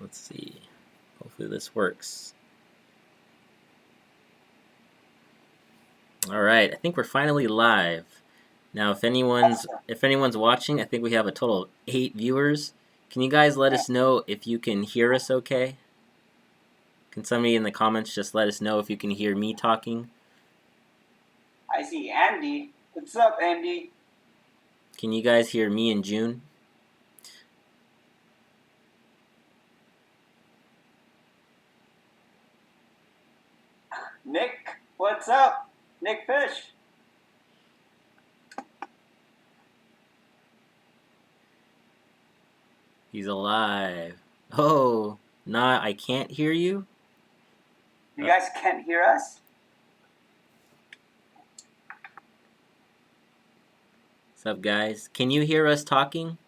let's see. Hopefully this works. All right, I think we're finally live. Now, if anyone's watching, I think we have a total of 8 viewers. Can you guys let us know if you can hear us okay? Can somebody in the comments just let us know if you can hear me talking? I see Andy. What's up, Andy? Can you guys hear me and June? Nick, what's up? Nick Fish. He's alive. Oh, nah, I can't hear you? You guys can't hear us? What's up, guys? Can you hear us talking?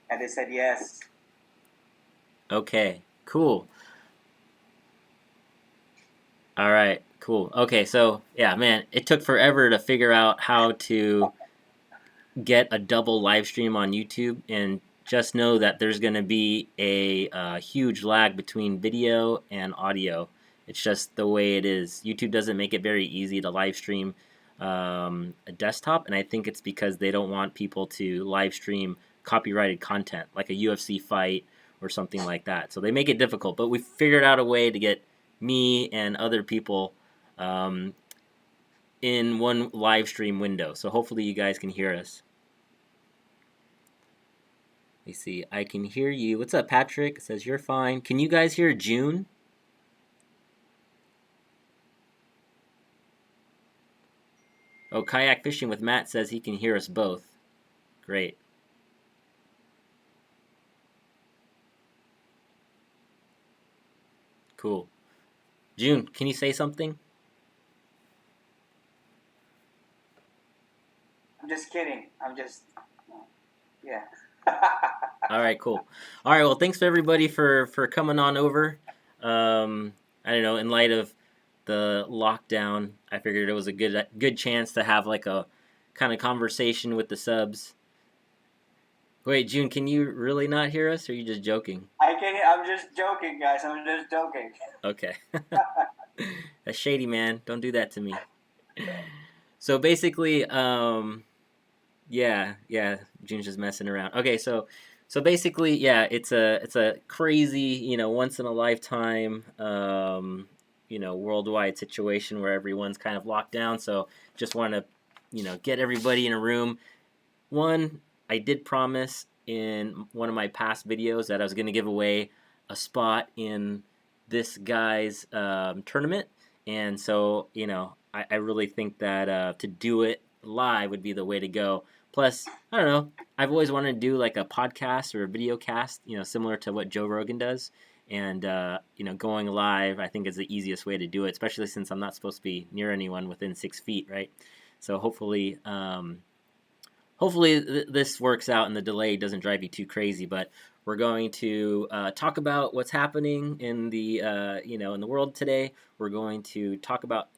And they said yes. Okay, cool. All right, cool. Okay, so yeah, man, it took forever to figure out how to get a double live stream on YouTube, and just know that there's going to be a huge lag between video and audio. It's just the way it is. YouTube doesn't make it very easy to live stream a desktop, and I think it's because they don't want people to live stream copyrighted content like a UFC fight or something like that. So they make it difficult, but we figured out a way to get me and other people in one live stream window. So hopefully you guys can hear us. Let me see. I can hear you. What's up, Patrick? It says you're fine. Can you guys hear June? Oh, Kayak Fishing with Matt says he can hear us both. Great. Cool. June, can you say something? I'm just kidding. Yeah. All right, cool. All right, well, thanks for everybody for coming on over. I don't know, in light of the lockdown, I figured it was a good chance to have like a kind of conversation with the subs. Wait, June, can you really not hear us, or are you just joking? I can. I'm just joking, guys. I'm just joking. Okay. That's shady, man. Don't do that to me. So basically, yeah, June's just messing around. Okay, so basically, yeah, it's a crazy, once in a lifetime, worldwide situation where everyone's kind of locked down. So just want to, get everybody in a room. One, I did promise in one of my past videos that I was going to give away a spot in this guy's tournament, and so I really think that to do it live would be the way to go. Plus, I don't know, I've always wanted to do like a podcast or a video cast, similar to what Joe Rogan does. And going live, I think is the easiest way to do it, especially since I'm not supposed to be near anyone within 6 feet, right? So hopefully, this works out and the delay doesn't drive you too crazy. But we're going to talk about what's happening in the in the world today. We're going to talk about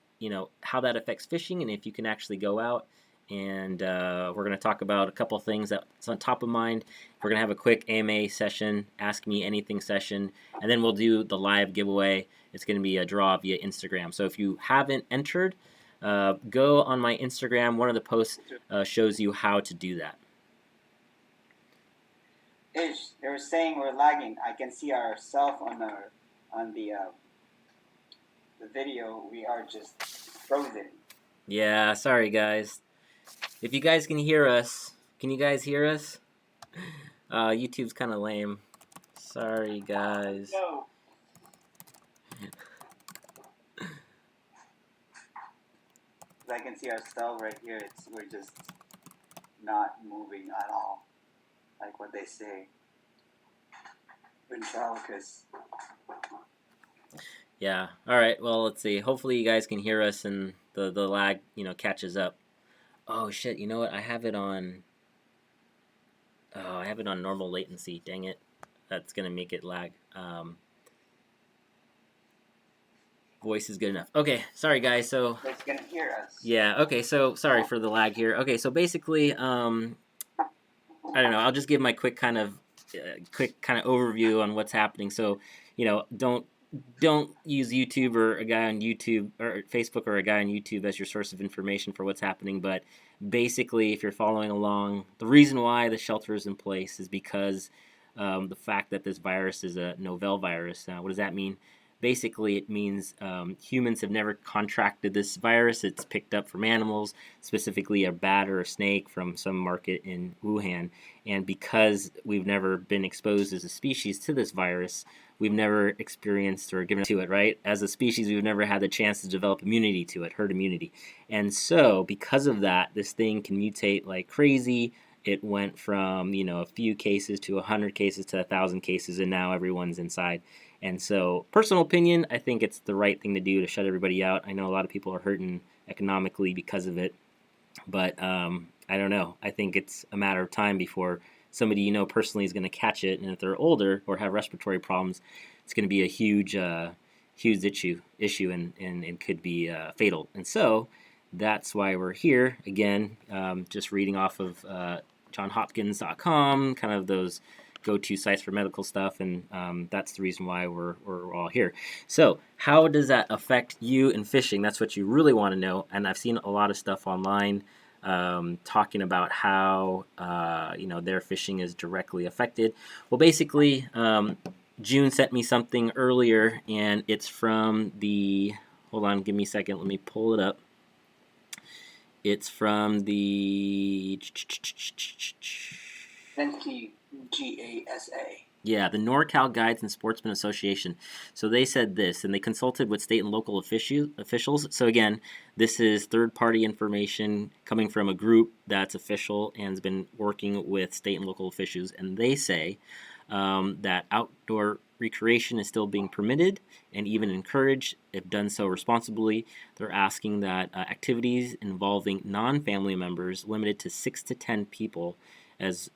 how that affects fishing and if you can actually go out. And we're going to talk about a couple things that's on top of mind. We're going to have a quick AMA session, Ask Me Anything session, and then we'll do the live giveaway. It's going to be a draw via Instagram. So if you haven't entered, go on my Instagram. One of the posts shows you how to do that. Ish, they were saying we're lagging. I can see ourselves on the video. We are just frozen. Yeah, sorry guys. If you guys can hear us, can you guys hear us? YouTube's kind of lame. Sorry guys. No. I can see ourselves right here. We're just not moving at all, like what they say. Ventriloquist. Yeah. All right. Well, let's see. Hopefully, you guys can hear us and the lag, catches up. Oh shit! You know what? I have it on. Oh, I have it on normal latency. Dang it! That's gonna make it lag. Voice is good enough. Okay, sorry guys. So It's gonna hear us. Yeah. Okay. So sorry for the lag here. Okay. So basically, I don't know. I'll just give my quick kind of quick kind of overview on what's happening. So, don't use YouTube or a guy on YouTube or Facebook or a guy on YouTube as your source of information for what's happening. But basically, if you're following along, the reason why the shelter is in place is because the fact that this virus is a novel virus. What does that mean? Basically, it means humans have never contracted this virus. It's picked up from animals, specifically a bat or a snake from some market in Wuhan. And because we've never been exposed as a species to this virus, we've never experienced or given to it, right? As a species, we've never had the chance to develop immunity to it, herd immunity. And so, because of that, this thing can mutate like crazy. It went from, a few cases to 100 cases to 1,000 cases, and now everyone's inside. And so, personal opinion, I think it's the right thing to do to shut everybody out. I know a lot of people are hurting economically because of it, but I don't know. I think it's a matter of time before somebody personally is going to catch it, and if they're older or have respiratory problems, it's going to be a huge issue, and could be fatal. And so that's why we're here again. Just reading off of JohnHopkins.com, kind of those go-to sites for medical stuff, and that's the reason why we're all here. So how does that affect you in fishing? That's what you really want to know. And I've seen a lot of stuff online talking about how their fishing is directly affected. Well, basically, June sent me something earlier, and it's from the, hold on, give me a second, let me pull it up. It's from the NTGASA. Yeah, the NorCal Guides and Sportsmen Association. So they said this, and they consulted with state and local officials. So again, this is third-party information coming from a group that's official and has been working with state and local officials. And they say that outdoor recreation is still being permitted and even encouraged, if done so responsibly. They're asking that activities involving non-family members limited to 6 to 10 people, as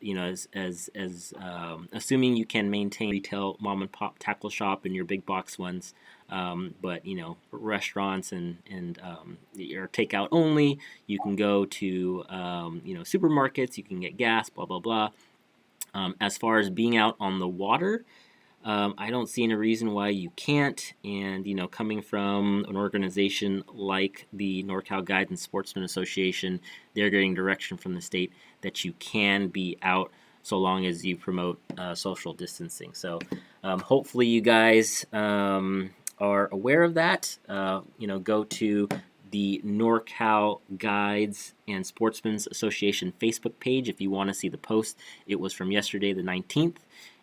assuming you can maintain retail mom and pop tackle shop and your big box ones, but restaurants and or takeout only. You can go to supermarkets. You can get gas. Blah blah blah. As far as being out on the water, I don't see any reason why you can't. And coming from an organization like the NorCal Guides and Sportsmen Association, they're getting direction from the state that you can be out so long as you promote social distancing. So hopefully you guys are aware of that. Go to the NorCal Guides and Sportsmen's Association Facebook page if you want to see the post. It was from yesterday, the 19th.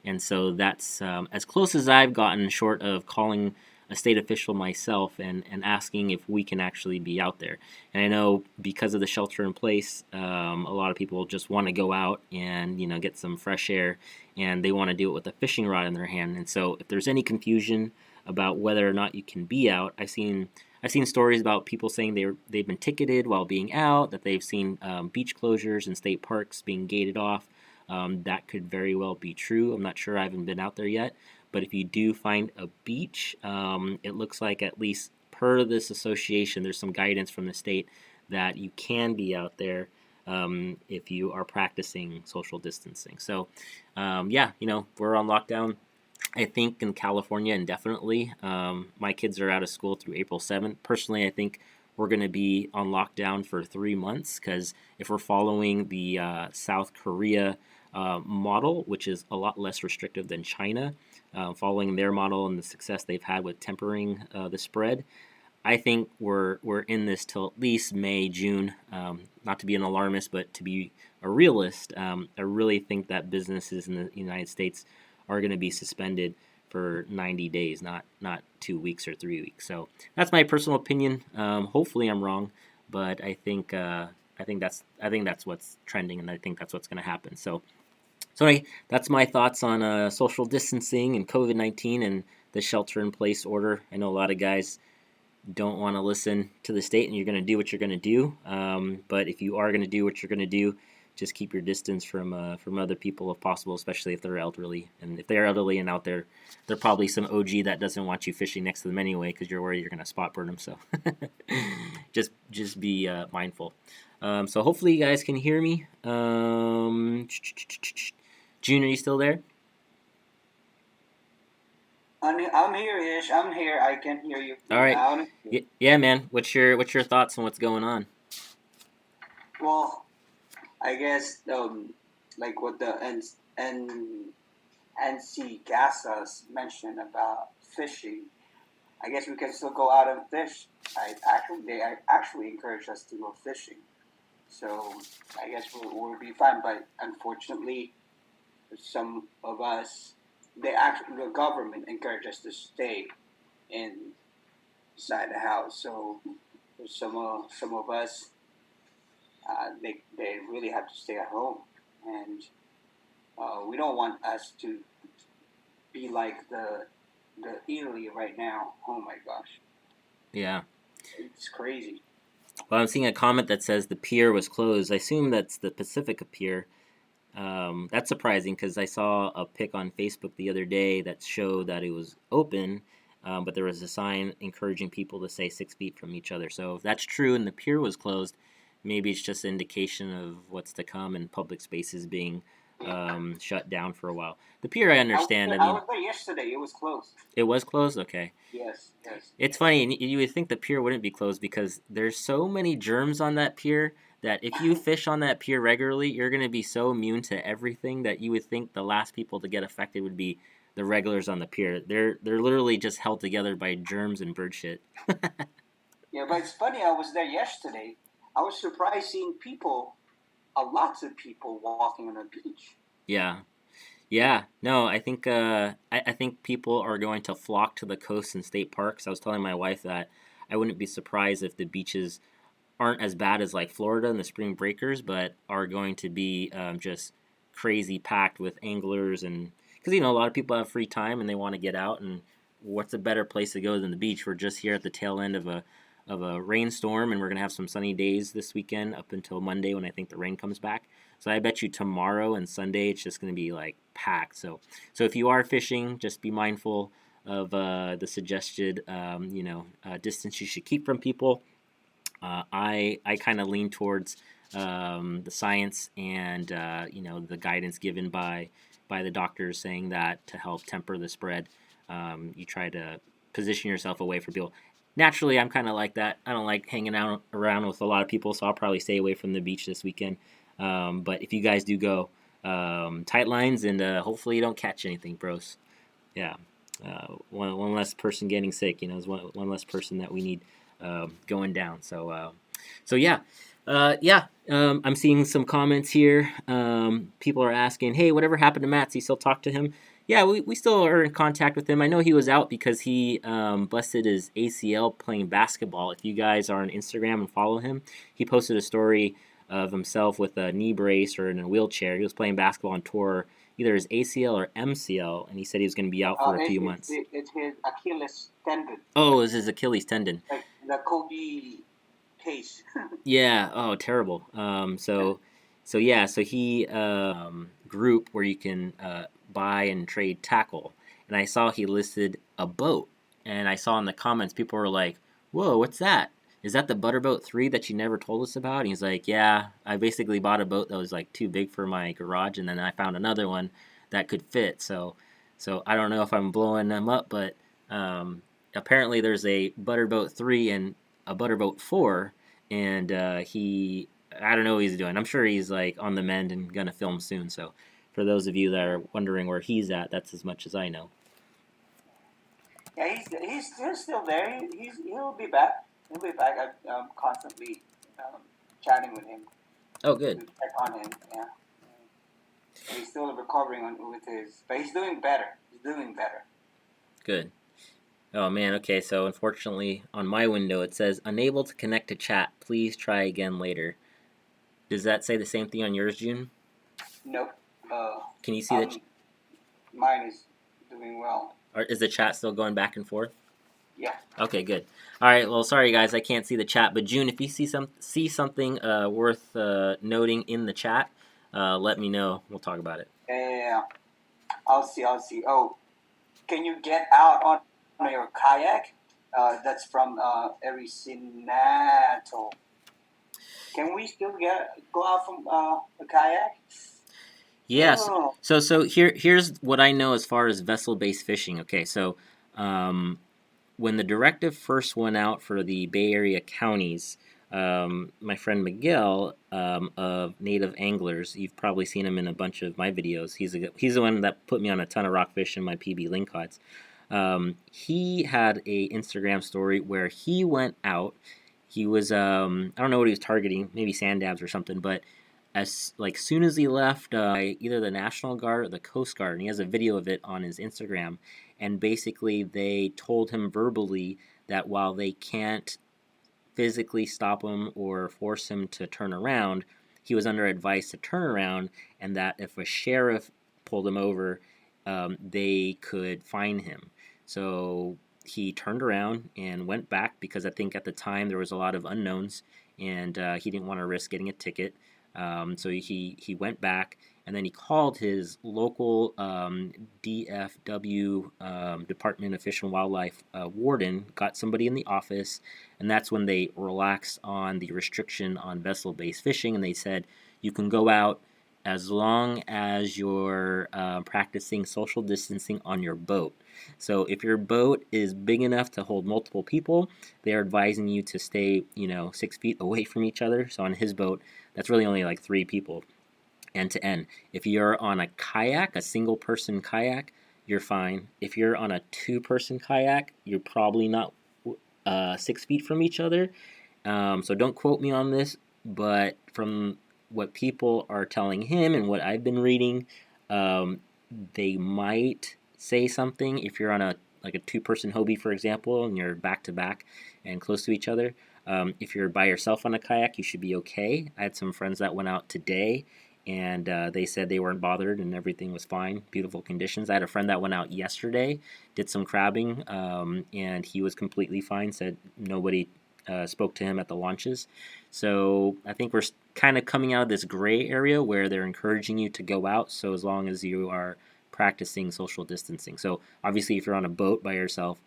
And so that's as close as I've gotten, short of calling a state official myself and asking if we can actually be out there. And I know because of the shelter in place, a lot of people just want to go out and get some fresh air, and they want to do it with a fishing rod in their hand. And so if there's any confusion about whether or not you can be out, I've seen stories about people saying they've been ticketed while being out, that they've seen beach closures and state parks being gated off. That could very well be true. I'm not sure. I haven't been out there yet. But if you do find a beach, it looks like, at least per this association, there's some guidance from the state that you can be out there if you are practicing social distancing. So, we're on lockdown, I think, in California indefinitely. My kids are out of school through April 7th. Personally, I think we're going to be on lockdown for 3 months, because if we're following the South Korea model, which is a lot less restrictive than China, following their model and the success they've had with tempering the spread, I think we're in this till at least May, June. Not to be an alarmist, but to be a realist, I really think that businesses in the United States are going to be suspended for 90 days, not 2 weeks or 3 weeks. So that's my personal opinion. Hopefully I'm wrong, but I think that's what's trending, and I think that's what's going to happen. So anyway, that's my thoughts on social distancing and COVID-19 and the shelter-in-place order. I know a lot of guys don't want to listen to the state, and you're going to do what you're going to do. But if you are going to do what you're going to do, just keep your distance from other people if possible, especially if they're elderly. And if they're elderly and out there, they're probably some OG that doesn't want you fishing next to them anyway, because you're worried you're going to spot burn them. So just be mindful. So hopefully you guys can hear me. June, are you still there? I'm here, Ish. I'm here. I can hear you All right. loud and clear. Yeah, man. What's your thoughts on what's going on? Well, I guess like what the NC Gassas mentioned about fishing. I guess we can still go out and fish. They actually encourage us to go fishing. So I guess we'll be fine. But unfortunately, some of us, the government encourage us to stay inside the house. So some of us, they really have to stay at home, and we don't want us to be like the Italy right now. Oh my gosh, Yeah. it's crazy. Well, I'm seeing a comment that says the pier was closed. I assume that's the Pacifica Pier. That's surprising because I saw a pic on Facebook the other day that showed that it was open, but there was a sign encouraging people to stay 6 feet from each other. So if that's true and the pier was closed, maybe it's just an indication of what's to come and public spaces being shut down for a while. The pier, I understand. I I mean, was there yesterday. It was closed. it was closed. Okay. Yes, yes, It's yes. funny, and you would think the pier wouldn't be closed because there's so many germs on that pier that if you fish on that pier regularly, you're going to be so immune to everything that you would think the last people to get affected would be the regulars on the pier. They're literally just held together by germs and bird shit. Yeah, but it's funny. I was there yesterday. I was surprised seeing people, a lots of people walking on the beach. Yeah. Yeah, no, I think people are going to flock to the coast and state parks. I was telling my wife that I wouldn't be surprised if the beaches aren't as bad as like Florida and the spring breakers, but are going to be just crazy packed with anglers and because a lot of people have free time and they want to get out and what's a better place to go than the beach? We're just here at the tail end of a rainstorm and we're gonna have some sunny days this weekend up until Monday when I think the rain comes back. So I bet you tomorrow and Sunday it's just gonna be like packed. So if you are fishing, just be mindful of the suggested distance you should keep from people. I kind of lean towards the science and the guidance given by the doctors saying that to help temper the spread, you try to position yourself away from people. Naturally, I'm kind of like that. I don't like hanging out around with a lot of people, so I'll probably stay away from the beach this weekend. But if you guys do go, tight lines and hopefully you don't catch anything, bros. Yeah, one less person getting sick. Is one less person that we need going down. So yeah, yeah. I'm seeing some comments here. People are asking, "Hey, whatever happened to Matt? You still talk to him?" Yeah, we still are in contact with him. I know he was out because he busted his ACL playing basketball. If you guys are on Instagram and follow him, he posted a story of himself with a knee brace or in a wheelchair. He was playing basketball on tour, either his ACL or MCL, and he said he was going to be out for a few months. It's his Achilles tendon, Oh, it was his Achilles tendon. like the Kobe case. Yeah. Oh, terrible. So yeah. So he group where you can buy and trade tackle, and I saw he listed a boat, and I saw in the comments people were like, "Whoa, what's that? Is that the Butterboat 3 that you never told us about?" And he's like, "Yeah, I basically bought a boat that was like too big for my garage, and then I found another one that could fit. So I don't know if I'm blowing them up, but apparently there's a Butterboat 3 and a Butterboat 4." And I don't know what he's doing. I'm sure he's like on the mend and gonna film soon. So for those of you that are wondering where he's at, that's as much as I know. Yeah, he's still there. He'll be back. He'll be back. I'm constantly chatting with him Oh, to good, check on him. Yeah, he's still recovering with his, but he's doing better. He's doing better. good. Oh man, okay. So unfortunately, on my window it says unable to connect to chat. Please try again later. Does that say the same thing on yours, June? Nope. Can you see that? Mine is doing well. Or is the chat still going back and forth? Yeah. Okay, good. All right. Well, sorry guys, I can't see the chat, but June, if you see something worth noting in the chat, let me know. We'll talk about it. Yeah. I'll see. Oh, can you get out on your kayak? That's from Ericinato. Can we still go out from a kayak? Yes. Oh, So here's what I know as far as vessel-based fishing. Okay, so um, when the directive first went out for the Bay Area counties, my friend Miguel of Native Anglers, you've probably seen him in a bunch of my videos. He's the one that put me on a ton of rockfish in my PB lingcots. He had a Instagram story where he went out. He was I don't know what he was targeting, maybe sand dabs or something, but as like soon as he left either the National Guard or the Coast Guard, and he has a video of it on his Instagram, and basically they told him verbally that while they can't physically stop him or force him to turn around, he was under advice to turn around, and that if a sheriff pulled him over, they could fine him. So he turned around and went back because I think at the time there was a lot of unknowns, and he didn't want to risk getting a ticket. So he went back, and then he called his local DFW Department of Fish and Wildlife warden, got somebody in the office, and that's when they relaxed on the restriction on vessel-based fishing, and they said you can go out as long as you're practicing social distancing on your boat. So if your boat is big enough to hold multiple people, they're advising you to stay, 6 feet away from each other. So on his boat, that's really only like 3 people end to end. If you're on a kayak, a single person kayak, you're fine. If you're on a two-person kayak, you're probably not 6 feet from each other. So don't quote me on this, but from what people are telling him and what I've been reading, um, they might say something if you're on a two-person Hobie, for example, and you're back to back and close to each other. If you're by yourself on a kayak, you should be okay. I had some friends that went out today, and they said they weren't bothered and everything was fine. Beautiful conditions. I had a friend that went out yesterday, did some crabbing, and he was completely fine. Said nobody spoke to him at the launches. So I think we're kind of coming out of this gray area where they're encouraging you to go out. So as long as you are practicing social distancing. So obviously, if you're on a boat by yourself,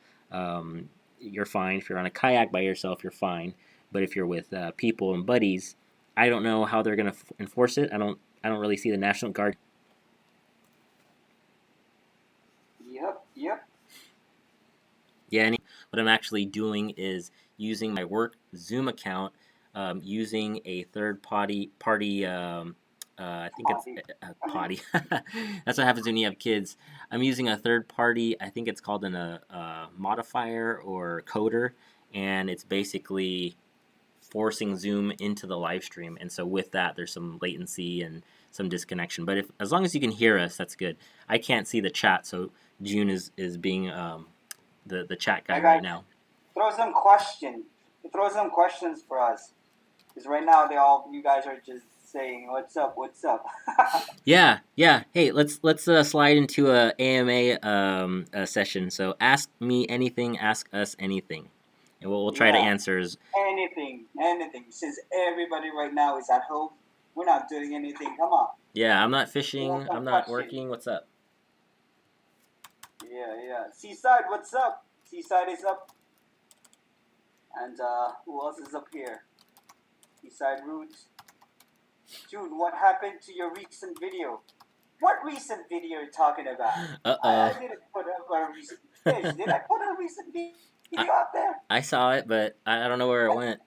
you're fine. If you're on a kayak by yourself, you're fine. But if you're with people and buddies, I don't know how they're going to enforce it. I don't really see the National Guard. yep. Yeah, what I'm actually doing is using my work Zoom account, using a third party. I think it's Potty. a potty. That's what happens when you have kids. I'm using a third party. I think it's called a modifier or coder, and it's basically forcing Zoom into the live stream. And so with that, there's some latency and some disconnection. But if as long as you can hear us, that's good. I can't see the chat, so June is being the chat I guy right got now. throw some questions for us. Because right now you guys are just saying what's up, what's up. Yeah, yeah. Hey, let's slide into a AMA session. So ask me anything, ask us anything, and we'll try to Yeah, answer. anything. Since everybody right now is at home, we're not doing anything. Come on, Yeah, I'm not we have fishing. some I'm not questions. working. What's up? Yeah. Seaside, what's up? Seaside is up, and who else is up here? Seaside Roots. Dude, what happened to your recent video? What recent video are you talking about? Uh I oh. didn't put up a recent fish. Did I put a recent I video up there? I saw it, but I don't know where it went.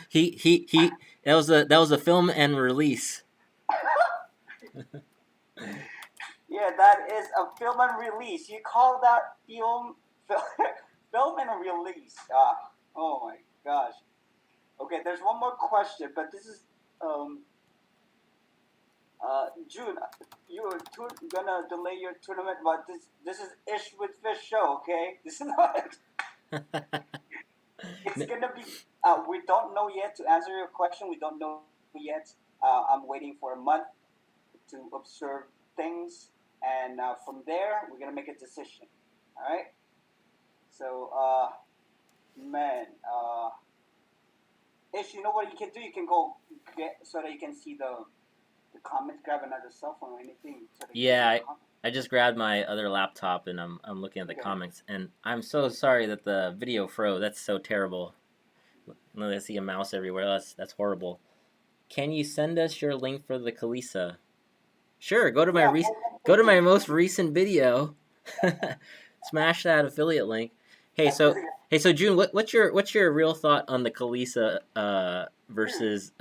He. That was a film and release. Yeah, that is a film and release. You call that film and release? Oh my gosh. Okay, there's one more question, but this is um June. You're gonna delay your tournament, but this is Ish with Fish show. Okay, this is not. It's gonna be. We don't know yet. To answer your question, we don't know yet. I'm waiting for a month to observe things, and from there we're gonna make a decision. All right. So, man, Ish, you know what you can do? You can go get so that you can see the comments. Grab another cell phone or anything so that you can see Yeah, the I, comments. I just grabbed my other laptop and I'm looking at the Okay. comics, and I'm so sorry that the video froze. That's so terrible. Look, I see a mouse everywhere. That's horrible. Can you send us your link for the Kalisa? Sure, go to my Yeah, go to my most recent video. Smash that affiliate link. Hey, so June, what's your real thought on the Kalisa versus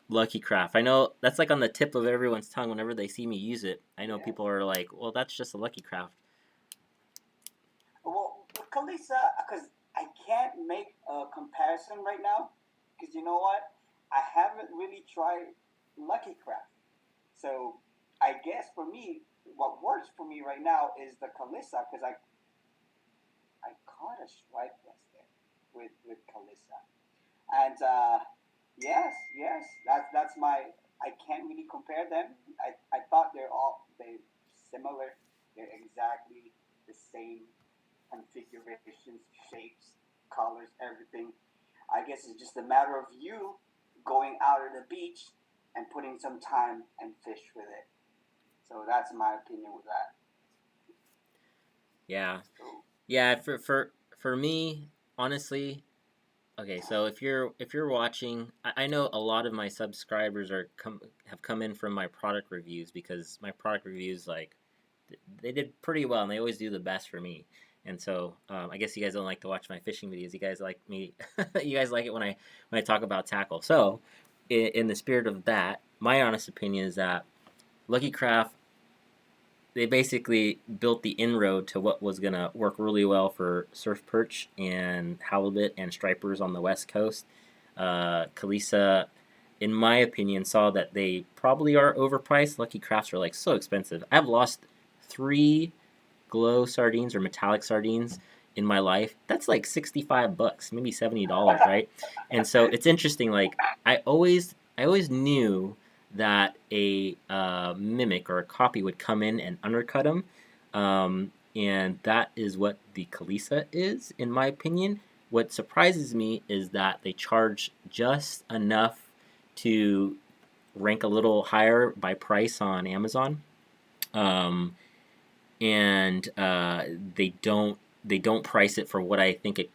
Lucky Craft? I know that's like on the tip of everyone's tongue whenever they see me use it. I know yeah. people are like, "Well, that's just a Lucky Craft." Well, with Kalisa, because I can't make a comparison right now, because you know what? I haven't really tried Lucky Craft. So I guess for me, what works for me right now is the Kalisa, because I caught a stripe yesterday with Kalisa, and yes, that's my. I can't really compare them. I thought they similar. They're exactly the same configurations, shapes, colors, everything. I guess it's just a matter of you going out at the beach and putting some time and fish with it. So that's my opinion with that. Yeah, So, yeah. For me, honestly, okay. So if you're watching, I know a lot of my subscribers have come in from my product reviews because my product reviews like they did pretty well and they always do the best for me. And so I guess you guys don't like to watch my fishing videos. You guys like me. You guys like it when I talk about tackle. So in the spirit of that, my honest opinion is that Lucky Craft they basically built the inroad to what was going to work really well for surf perch and halibut and stripers on the west coast. Kalisa, in my opinion, saw that they probably are overpriced. Lucky Crafts are like so expensive. I've lost 3 glow sardines or metallic sardines in my life. That's like $65, maybe $70, right? And so it's interesting. Like I always knew that a mimic or a copy would come in and undercut them, and that is what the Kalisa is, in my opinion. What surprises me is that they charge just enough to rank a little higher by price on Amazon. Um, and they don't price it for what I think it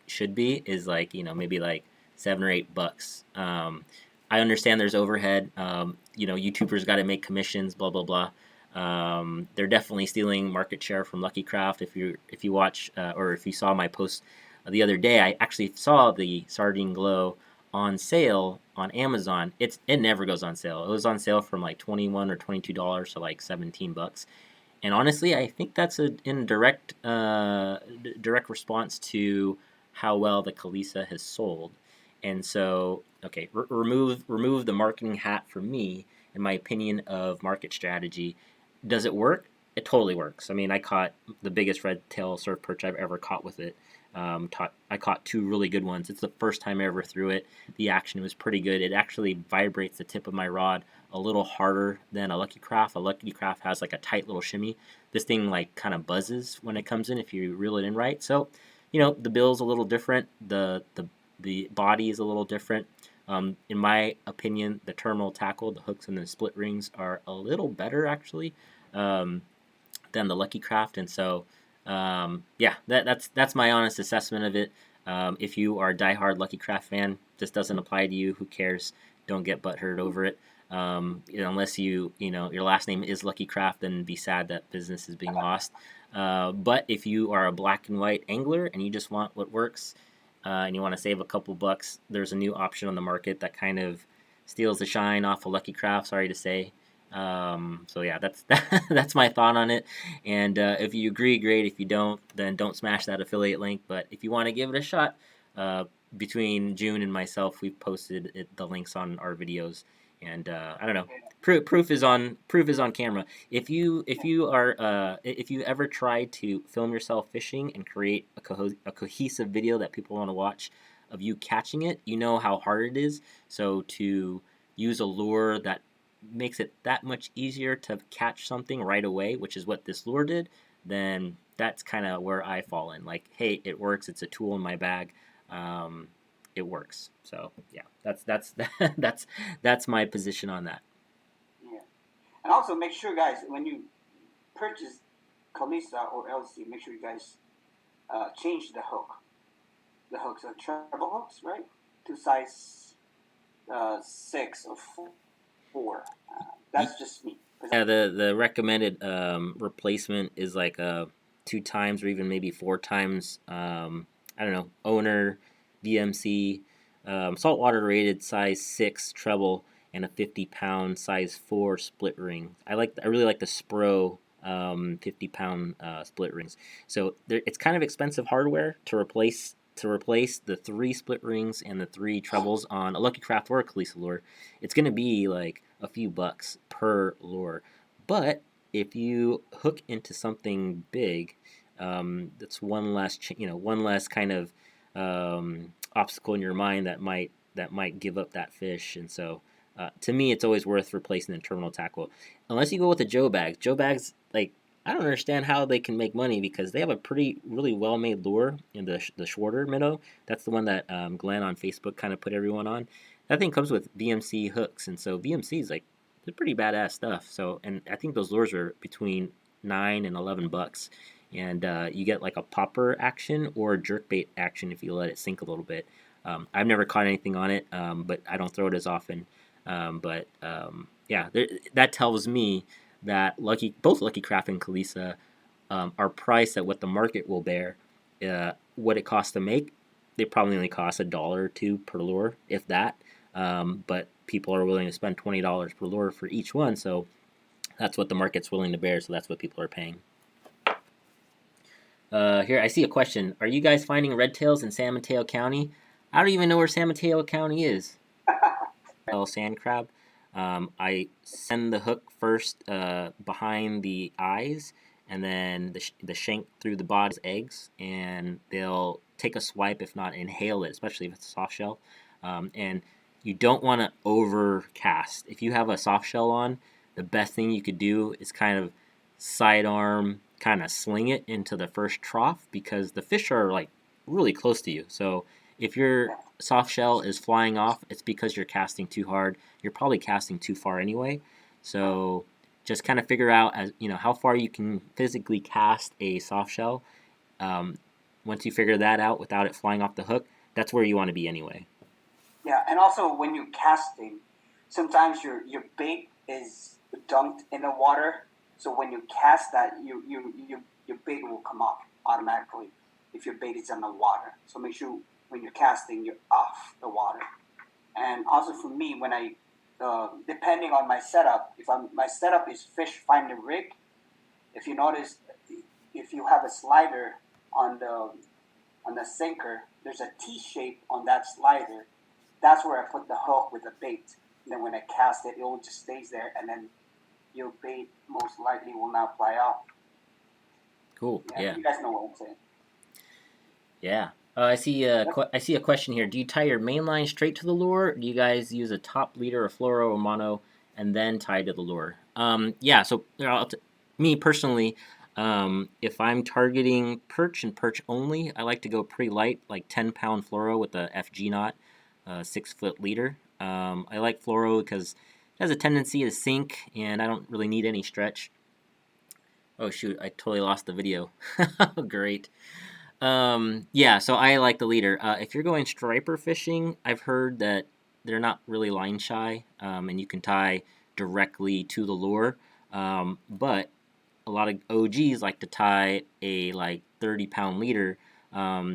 should be is like maybe like $7 or $8. I understand there's overhead. YouTubers got to make commissions, blah blah blah. They're definitely stealing market share from Lucky Craft. If you watch or if you saw my post the other day, I actually saw the sardine glow on sale on Amazon. It never goes on sale. It was on sale from like $21 or $22 to like $17. And honestly, I think that's in direct response to how well the Kalisa has sold. And so, okay, remove the marketing hat for me. In my opinion of market strategy, does it work? It totally works. I mean, I caught the biggest red tail surf perch I've ever caught with it. I caught 2 really good ones. It's the first time I ever threw it. The action was pretty good. It actually vibrates the tip of my rod a little harder than a Lucky Craft. A Lucky Craft has like a tight little shimmy. This thing like kind of buzzes when it comes in if you reel it in right. So, the bill's a little different. The body is a little different. In my opinion, the terminal tackle, the hooks and the split rings are a little better actually um, than the Lucky Craft, and so yeah, that's my honest assessment of it. If you are a diehard Lucky Craft fan, this doesn't apply to you. Who cares? Don't get butthurt over it. Unless your last name is Lucky Craft, then be sad that business is being lost. But if you are a black and white angler and you just want what works, and you want to save a couple bucks, there's a new option on the market that kind of steals the shine off of Lucky Craft. Sorry to say. So yeah, that's my thought on it. And if you agree, great. If you don't, then don't smash that affiliate link. But if you want to give it a shot, uh, between June and myself, we've posted the links on our videos. And I don't know. Proof is on camera. If you ever tried to film yourself fishing and create a cohesive video that people want to watch of you catching it, you know how hard it is. So to use a lure that makes it that much easier to catch something right away, which is what this lure did, then that's kind of where I fall in. Like, hey, it works. It's a tool in my bag. Um, it works. So yeah, that's that's my position on that. yeah. And also make sure, guys, when you purchase Kalisa or LC, make sure you guys change the hook. The hooks are treble hooks, right? To size 6 or 4. That's just me. Yeah, the recommended replacement is like 2 times or even maybe 4 times. I don't know, owner, VMC, saltwater rated size 6 treble, and a 50-pound size 4 split ring. I really like the Spro 50-pound split rings. So it's kind of expensive hardware to replace the 3 split rings and the 3 trebles on a Lucky Craft or a Kalisa lure. It's gonna be like a few bucks per lure. But if you hook into something big, that's one less kind of obstacle in your mind that might give up that fish. And so, to me, it's always worth replacing the terminal tackle, unless you go with the Joe bags. Joe bags, like, I don't understand how they can make money because they have a really well made lure in the shorter minnow. That's the one that Glenn on Facebook kind of put everyone on. That thing comes with VMC hooks, and so VMC is like they're pretty badass stuff. So, and I think those lures are between $9 and $11, and you get like a popper action or a jerkbait action if you let it sink a little bit. I've never caught anything on it, but I don't throw it as often. Yeah, that tells me that both Lucky Craft and Kalisa are priced at what the market will bear. What it costs to make, they probably only cost $1 or $2 per lure, if that. But people are willing to spend $20 per lure for each one, so that's what the market's willing to bear. So that's what people are paying. Here I see a question: are you guys finding redtails in San Mateo County? I don't even know where San Mateo County is. Sand crab. I send the hook first behind the eyes, and then the shank through the body's eggs, and they'll take a swipe, if not inhale it, especially if it's a soft shell. And you don't want to overcast. If you have a soft shell on, the best thing you could do is kind of sidearm, kind of sling it into the first trough because the fish are like really close to you. So if your soft shell is flying off, it's because you're casting too hard. You're probably casting too far anyway. So just kind of figure out how far you can physically cast a soft shell. Once you figure that out without it flying off the hook, that's where you want to be anyway. Yeah, and also when you're casting, sometimes your bait is dunked in the water. So when you cast that, your bait will come off automatically if your bait is in the water. So make sure when you're casting, you're off the water. And also for me, when I depending on my setup, my setup is fish find the rig. If you notice, if you have a slider on the sinker, there's a T shape on that slider. That's where I put the hook with the bait. And then when I cast it, it will just stays there, and then your bait most likely will not fly out. Cool. Yeah. You guys know what I'm saying. Yeah. I see a question here. Do you tie your main line straight to the lure? Or do you guys use a top leader, a fluoro, or mono, and then tie to the lure? Yeah. So me personally, if I'm targeting perch and perch only, I like to go pretty light, like 10-pound fluoro with a FG knot, 6-foot leader. I like fluoro because it has a tendency to sink, and I don't really need any stretch. Oh shoot! I totally lost the video. Great. Yeah, so I like the leader. If you're going striper fishing, I've heard that they're not really line shy, and you can tie directly to the lure. But a lot of OGs like to tie a like 30-pound leader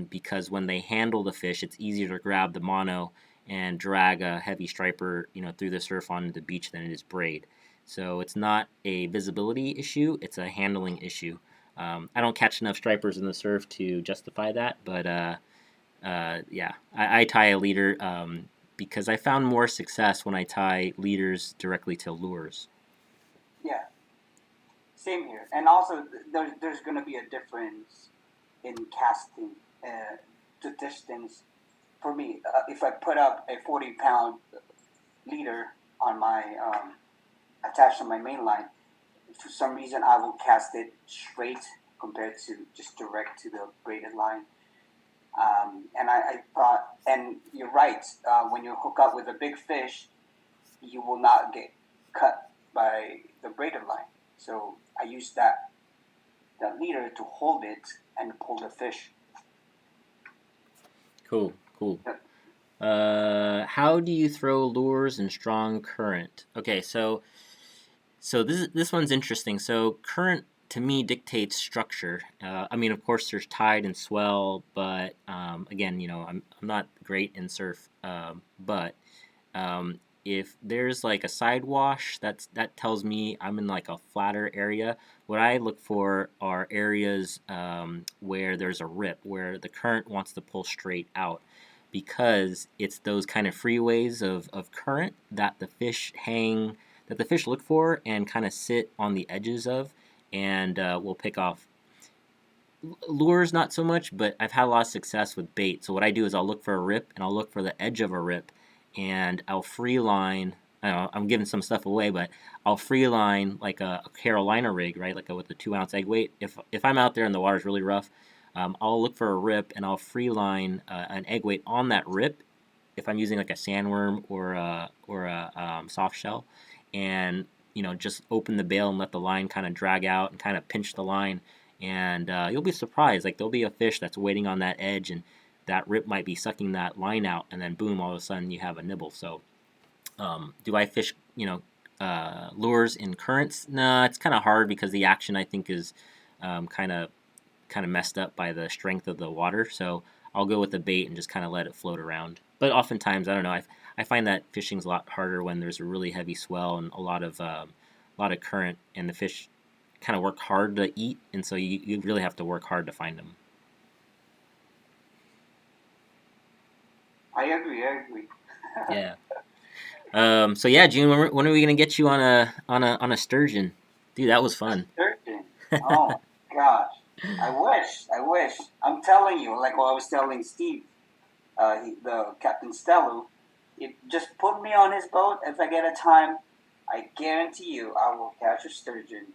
because when they handle the fish, it's easier to grab the mono and drag a heavy striper, through the surf onto the beach than it is braid. So it's not a visibility issue; it's a handling issue. I don't catch enough stripers in the surf to justify that, but yeah, I tie a leader because I found more success when I tie leaders directly to lures. Yeah, same here. And also, there's going to be a difference in casting to distance. For me, if I put up a 40-pound leader on my attached to my main line, for some reason I will cast it straight compared to just direct to the braided line. And I thought, and you're right, when you hook up with a big fish, you will not get cut by the braided line. So I use that leader to hold it and pull the fish. Cool. How do you throw lures in strong current? Okay, so So this one's interesting. So current to me dictates structure. I mean, of course, there's tide and swell, but again, I'm not great in surf. But if there's like a side wash, that tells me I'm in like a flatter area. What I look for are areas where there's a rip, where the current wants to pull straight out, because it's those kind of freeways of current that the fish look for and kind of sit on the edges of, and will pick off. Lures not so much, but I've had a lot of success with bait. So what I do is I'll look for a rip, and I'll look for the edge of a rip, and I'll free line. I don't know, I'm giving some stuff away, but I'll free line like a Carolina rig, right? Like with a 2 ounce egg weight. If I'm out there and the water's really rough, I'll look for a rip, and I'll free line an egg weight on that rip. If I'm using like a sandworm or a soft shell, and just open the bail and let the line kind of drag out and kind of pinch the line, and you'll be surprised. Like there'll be a fish that's waiting on that edge, and that rip might be sucking that line out, and then boom, all of a sudden you have a nibble. So, do I fish, lures in currents? Nah, it's kind of hard because the action I think is kind of messed up by the strength of the water. So I'll go with the bait and just kind of let it float around. But oftentimes, I don't know. I find that fishing's a lot harder when there's a really heavy swell and a lot of current, and the fish kind of work hard to eat, and so you really have to work hard to find them. I agree. Yeah. So yeah, June, when are we gonna get you on a sturgeon? Dude, that was fun. Sturgeon. Oh gosh. I wish. I'm telling you, like what I was telling Steve, the Captain Stello, just put me on his boat. If I get a time, I guarantee you I will catch a sturgeon.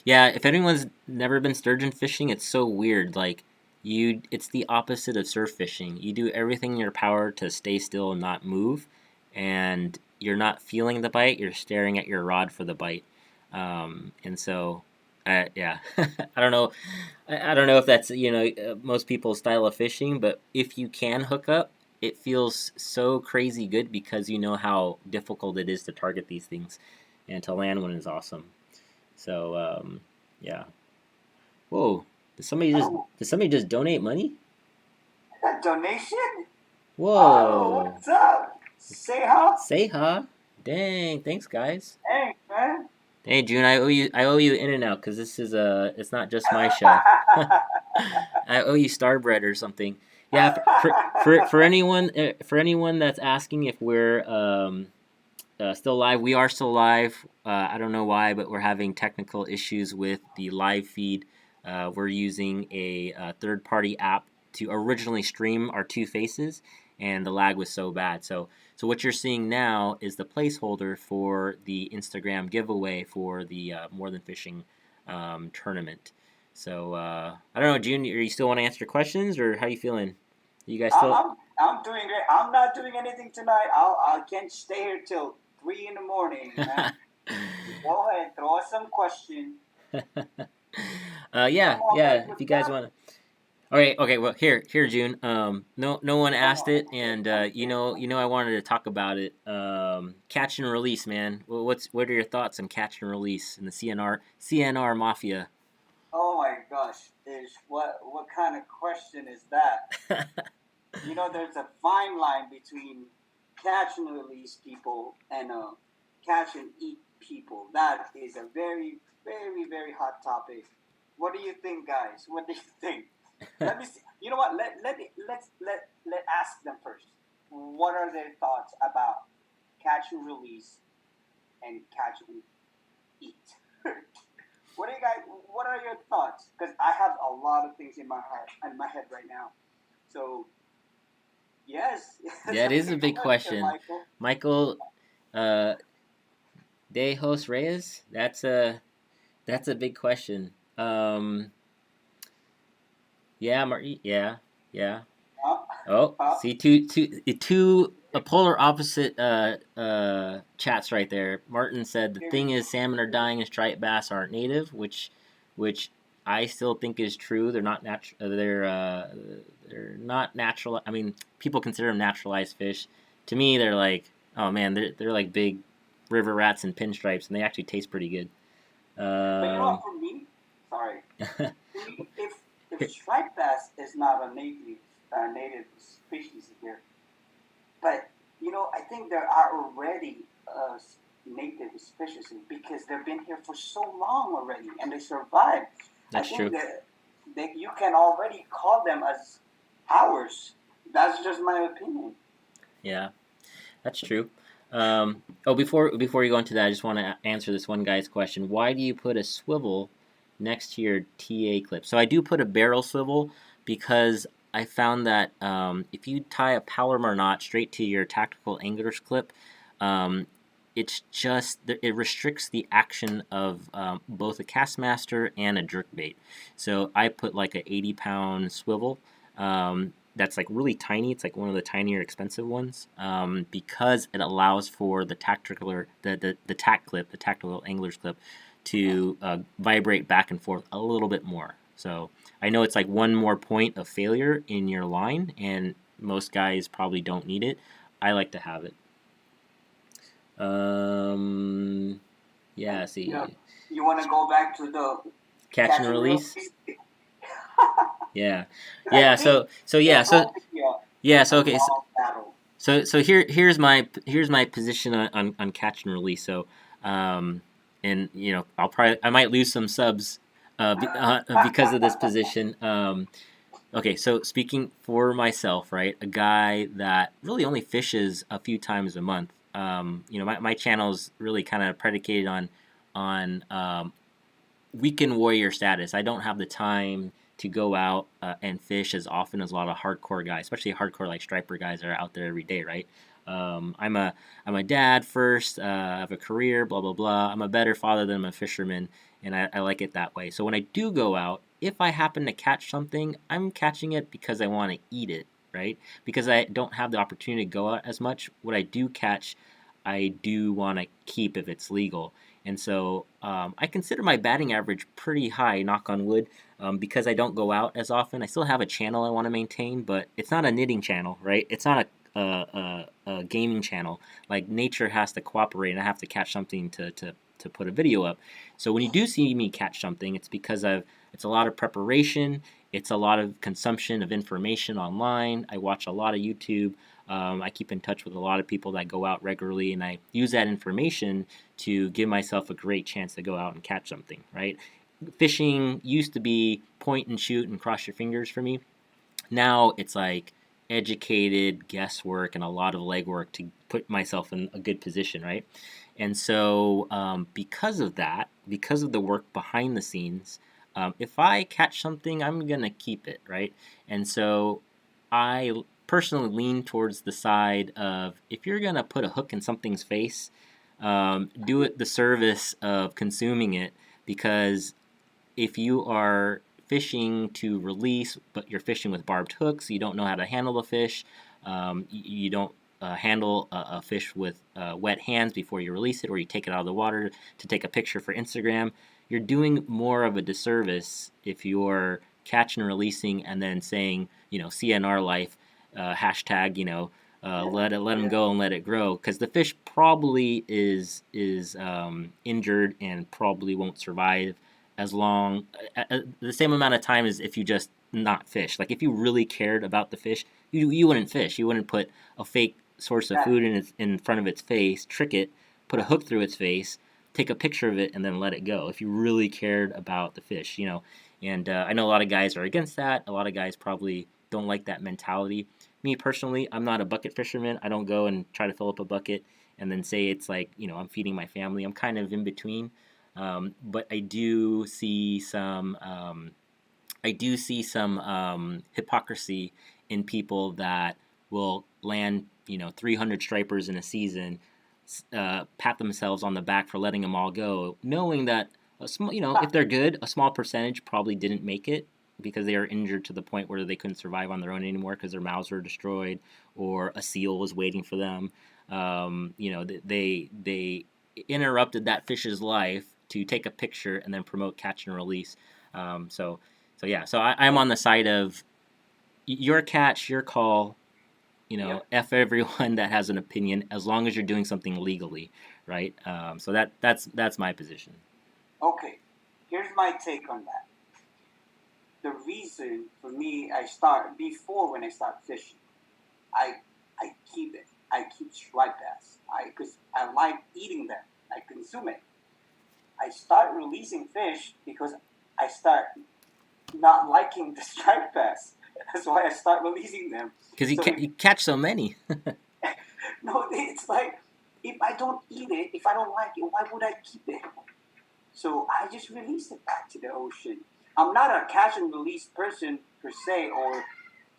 Yeah, if anyone's never been sturgeon fishing, it's so weird. Like it's the opposite of surf fishing. You do everything in your power to stay still and not move, and you're not feeling the bite. You're staring at your rod for the bite, and so. Yeah, I don't know. I don't know if that's most people's style of fishing, but if you can hook up, it feels so crazy good because you know how difficult it is to target these things, and to land one is awesome. So yeah. Whoa! Oh, did somebody just donate money? a donation? Oh, Whoa! what's up? Say huh? Say ha! Dang! Thanks, guys. Hey, man. Hey, June, I owe you in and out because this is it's not just my show. I owe you Starbread or something. Yeah, for anyone that's asking if we're still live, we are still live. I don't know why, but we're having technical issues with the live feed. We're using a third-party app to originally stream our two faces, and the lag was so bad. So what you're seeing now is the placeholder for the Instagram giveaway for the More Than Fishing tournament. So I don't know, June. Are you still want to answer questions, or how you feeling? You guys I'm, still? I'm, I'm doing great. I'm not doing anything tonight. I can't stay here till 3 in the morning, man. Go ahead, throw us some question. Yeah, I'm all yeah. right If with you guys that. want to. All right, okay. Well, here, June. No one Come asked on. it, and I wanted to talk about it. Catch and release, man. Well, what are your thoughts on catch and release and the CNR mafia? Oh my gosh, is what kind of question is that? There's a fine line between catch and release people and catch and eat people. That is a very, very, very hot topic. What do you think, guys? What do you think? Let me see. You know what? Let ask them first. What are their thoughts about catch and release and catch and eat? What do you guys? What are your thoughts? Because I have a lot of things in my head right now. So yes, That that's a is a big big question, question, Michael. Michael. Uh, De Jos Reyes. That's a big question. Yeah, Marty. Yeah, yeah. Huh? Oh, Huh? see two polar opposite chats right there. Martin said the Here, thing is salmon are dying and striped bass aren't native, which I still think is true. They're not natural. They're not natural. I mean, people consider them naturalized fish. To me, they're like, oh man, they're like big. river rats and pinstripes, and they actually taste pretty good. But you know what? For me, sorry. For me, if striped bass is not a native species here, but I think there are already native species because they've been here for so long already and they survived. I That's think true. that you can already call them as ours. That's just my opinion. Yeah, that's true. Before you go into that, I just want to answer this one guy's question. Why do you put a swivel next to your TA clip? So I do put a barrel swivel because I found that if you tie a Palomar knot straight to your tactical angler's clip, um, it restricts the action of both a Castmaster and a jerkbait. So I put like a 80-pound swivel. That's like really tiny. It's like one of the tinier expensive ones because it allows for the the tack clip, the tactical angler's clip, to vibrate back and forth a little bit more. So I know it's like one more point of failure in your line, and most guys probably don't need it. I like to have it. Yeah, And see, you want to go back to the catch and catch and release. release? Yeah, I yeah. think Yeah, there's going to be a okay. long battle. So here's my position on catch and release. So, and I might lose some subs because of this position. Okay, so speaking for myself, right, a guy that really only fishes a few times a month. My channel is really kind of predicated on weekend warrior status. I don't have the time to go out and fish as often as a lot of hardcore guys, especially hardcore like striper guys that are out there every day, right? I'm a dad first. I have a career, blah blah blah. I'm a better father than I'm a fisherman, and I like it that way. So when I do go out, if I happen to catch something, I'm catching it because I want to eat it, right? Because I don't have the opportunity to go out as much. What I do catch, I do want to keep if it's legal. And so I consider my batting average pretty high, knock on wood, because I don't go out as often. I still have a channel I want to maintain, but it's not a knitting channel, right? It's not a gaming channel. Like nature has to cooperate, and I have to catch something to put a video up. So when you do see me catch something, it's because it's a lot of preparation. It's a lot of consumption of information online. I watch a lot of YouTube. I keep in touch with a lot of people that go out regularly, and I use that information to give myself a great chance to go out and catch something, right? Fishing used to be point and shoot and cross your fingers for me. Now it's like educated guesswork and a lot of legwork to put myself in a good position, right? And so, because of that, because of the work behind the scenes, if I catch something, I'm gonna keep it, right? And so, I personally lean towards the side of if you're gonna put a hook in something's face, do it the service of consuming it, because if you are fishing to release, but you're fishing with barbed hooks, you don't know how to handle the fish, you don't handle a fish with wet hands before you release it, or you take it out of the water to take a picture for Instagram, you're doing more of a disservice if you're catching and releasing and then saying, CNR life, hashtag, let them go and let it grow, because the fish probably is injured and probably won't survive as long the same amount of time as if you just not fish. Like if you really cared about the fish, you wouldn't fish. You wouldn't put a fake source of food in front of its face, trick it, put a hook through its face, take a picture of it, and then let it go. If you really cared about the fish. And I know a lot of guys are against that. A lot of guys probably don't like that mentality. Me personally, I'm not a bucket fisherman. I don't go and try to fill up a bucket and then say it's like I'm feeding my family. I'm kind of in between. But I do see some hypocrisy in people that will land 300 stripers in a season, pat themselves on the back for letting them all go, knowing that if they're good, a small percentage probably didn't make it because they are injured to the point where they couldn't survive on their own anymore because their mouths were destroyed or a seal was waiting for them. They interrupted that fish's life to take a picture and then promote catch and release. I'm on the side of your catch, your call. F everyone that has an opinion as long as you're doing something legally, right? So that's my position. Okay, here's my take on that. The reason for me, when I start fishing, I I keep it. I keep striped bass. Because I like eating them. I consume it. I start releasing fish because I start not liking the striped bass. That's why I start releasing them. Because So you catch so many. no, it's like if I don't eat it, if I don't like it, why would I keep it? So I just release it back to the ocean. I'm not a catch and release person per se, or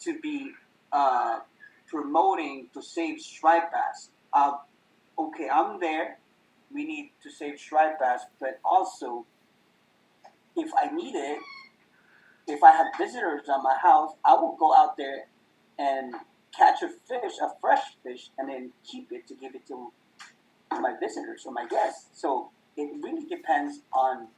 to be uh, promoting to save striped bass. Okay, I'm there. We need to save striped bass, but also if I need it, if I have visitors at my house, I will go out there and catch a fresh fish, and then keep it to give it to my visitors or my guests. So it really depends on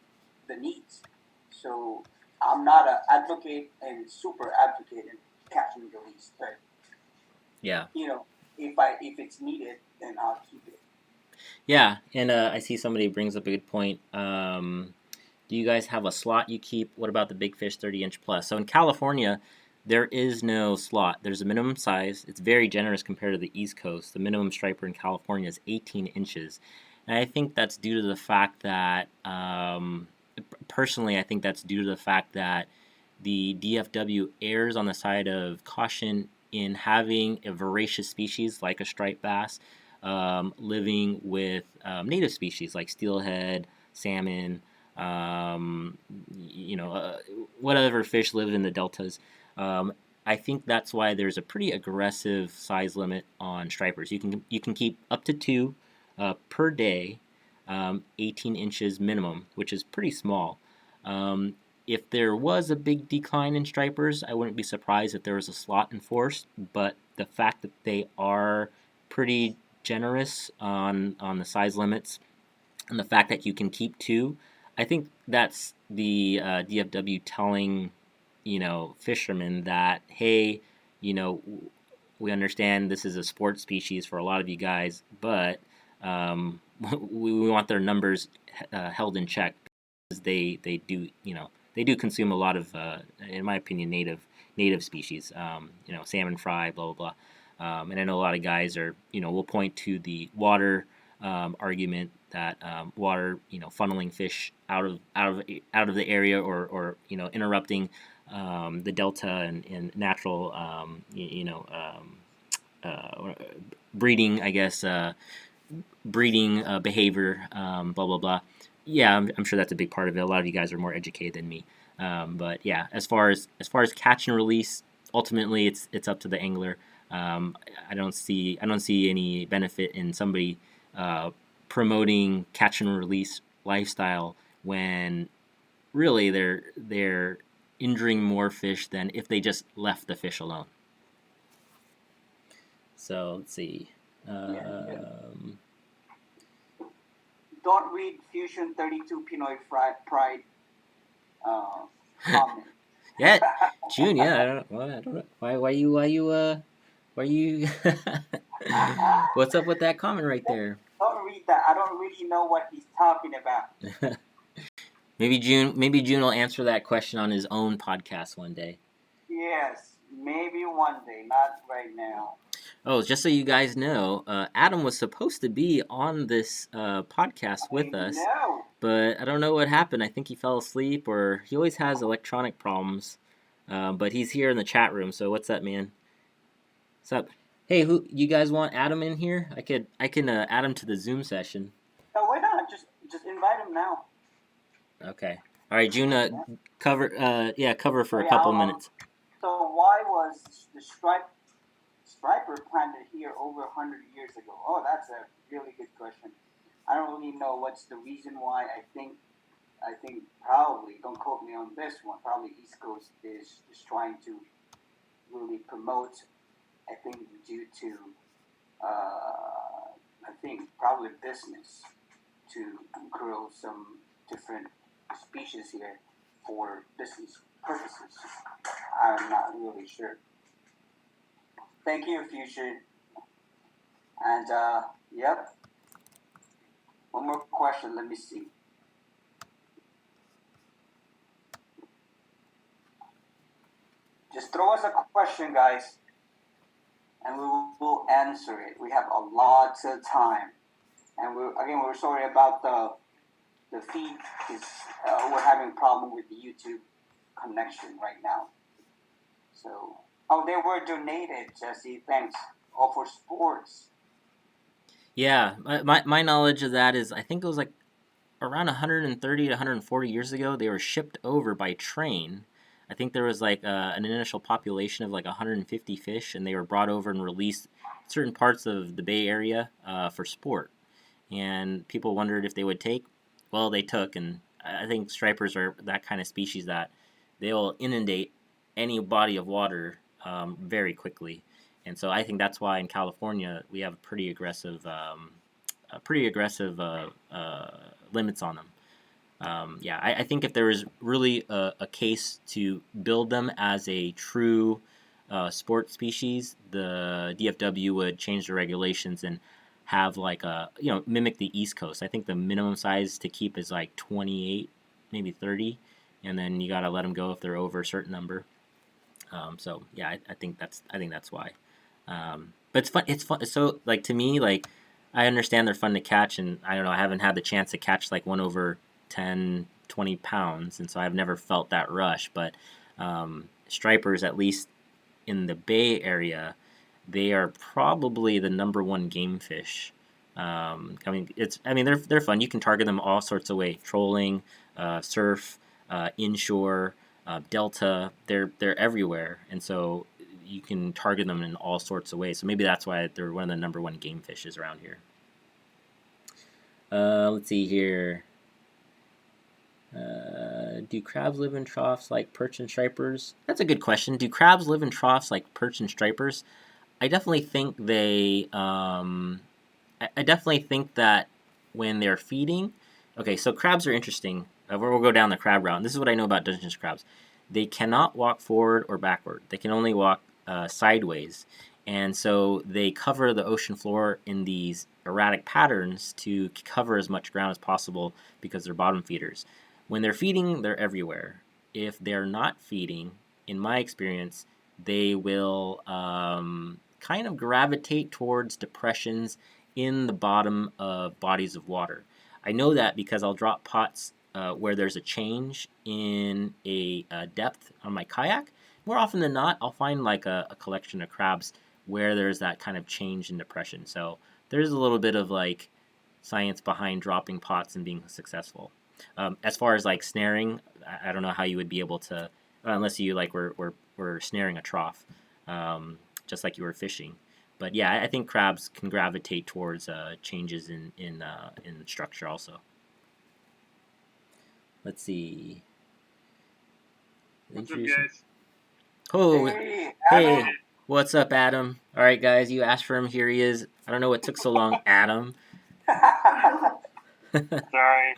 the needs. So I'm not an advocate and super advocate in catch and release, but Yeah. if it's needed, then I'll keep it. Yeah, and I see somebody brings up a good point. Do you guys have a slot you keep? What about the big fish 30-inch plus? So in California, there is no slot. There's a minimum size. It's very generous compared to the East Coast. The minimum striper in California is 18 inches. And I think that's due to the fact that, personally, I think that's due to the fact that the DFW errs on the side of caution in having a voracious species like a striped bass living with native species like steelhead, salmon, whatever fish live in the deltas. I think that's why there's a pretty aggressive size limit on stripers. You can keep up to 2 per day, 18 inches minimum, which is pretty small. If there was a big decline in stripers, I wouldn't be surprised if there was a slot enforced. But the fact that they are pretty generous on the size limits, and the fact that you can keep 2, I think that's the DFW telling fishermen that, hey, we understand this is a sports species for a lot of you guys, but we want their numbers held in check, because they do consume a lot of, in my opinion, native species. Salmon fry, blah blah blah. And I know a lot of guys will point to the water argument that water funneling fish out of the area, or interrupting the delta and natural breeding, I guess, breeding behavior, blah blah blah. Yeah, I'm sure that's a big part of it. A lot of you guys are more educated than me, but yeah, as far as catch and release, ultimately it's up to the angler. I don't see any benefit in somebody promoting catch and release lifestyle when really they're injuring more fish than if they just left the fish alone. So let's see. Don't read Fusion 32 Pinoy Pride comment. Yeah, June. Yeah, I don't know why you. What's up with that comment right there? Don't read that. I don't really know what he's talking about. Maybe June will answer that question on his own podcast one day. Yes, maybe one day, not right now. Oh, just so you guys know, Adam was supposed to be on this podcast with us, but I don't know what happened. I think he fell asleep, or he always has electronic problems. But he's here in the chat room. So what's up, man? What's up? Hey, who you guys want Adam in here? I can add him to the Zoom session. No, why not? Just invite him now. Okay. All right, June. Cover for a couple minutes. So why was the striper planted here over 100 years ago? Oh, that's a really good question. I don't really know what's the reason why. I think probably, don't quote me on this one, probably East Coast is trying to really promote, I think due to, I think probably business, to grow some different species here for business purposes. I'm not really sure. Thank you, Fusion. And, yep. One more question. Let me see. Just throw us a question, guys, and we will answer it. We have a lot of time, and we're sorry about the feed. Is we're having a problem with the YouTube connection right now. So, they were donated, Jesse. Thanks. All for sports. Yeah, my knowledge of that is I think it was like around 130 to 140 years ago. They were shipped over by train. I think there was like an initial population of like 150 fish, and they were brought over and released certain parts of the Bay Area for sport. And people wondered if they would take. Well, they took, and I think stripers are that kind of species that they'll inundate any body of water very quickly. And so I think that's why in California we have pretty aggressive limits on them. Yeah, I think if there was really a case to build them as a true sport species, the DFW would change the regulations and have like mimic the East Coast. I think the minimum size to keep is like 28, maybe 30, and then you gotta let them go if they're over a certain number. So yeah, I think that's why. But it's fun. It's fun. So like to me, like I understand they're fun to catch, and I don't know. I haven't had the chance to catch like one over 10, 20 pounds, and so I've never felt that rush. But stripers, at least in the Bay Area, they are probably the number one game fish. They're fun. You can target them all sorts of ways: trolling, surf, inshore, delta. They're everywhere, and so you can target them in all sorts of ways. So maybe that's why they're one of the number one game fishes around here. Let's see here. Do crabs live in troughs like perch and stripers? That's a good question. Do crabs live in troughs like perch and stripers? I definitely think they. I definitely think that when they're feeding. Okay, so crabs are interesting. We'll go down the crab route. And this is what I know about Dungeness crabs. They cannot walk forward or backward. They can only walk sideways. And so they cover the ocean floor in these erratic patterns to cover as much ground as possible because they're bottom feeders. When they're feeding, they're everywhere. If they're not feeding, in my experience, they will kind of gravitate towards depressions in the bottom of bodies of water. I know that because I'll drop pots where there's a change in a depth on my kayak. More often than not, I'll find like a collection of crabs where there's that kind of change in depression. So there's a little bit of like science behind dropping pots and being successful. As far as like snaring, I don't know how you would be able to, unless you like were snaring a trough, just like you were fishing. But yeah, I think crabs can gravitate towards changes in structure also. Let's see. What's up, guys? Oh, Hey, what's up, Adam? All right, guys, you asked for him. Here he is. I don't know what took so long, Adam. Sorry.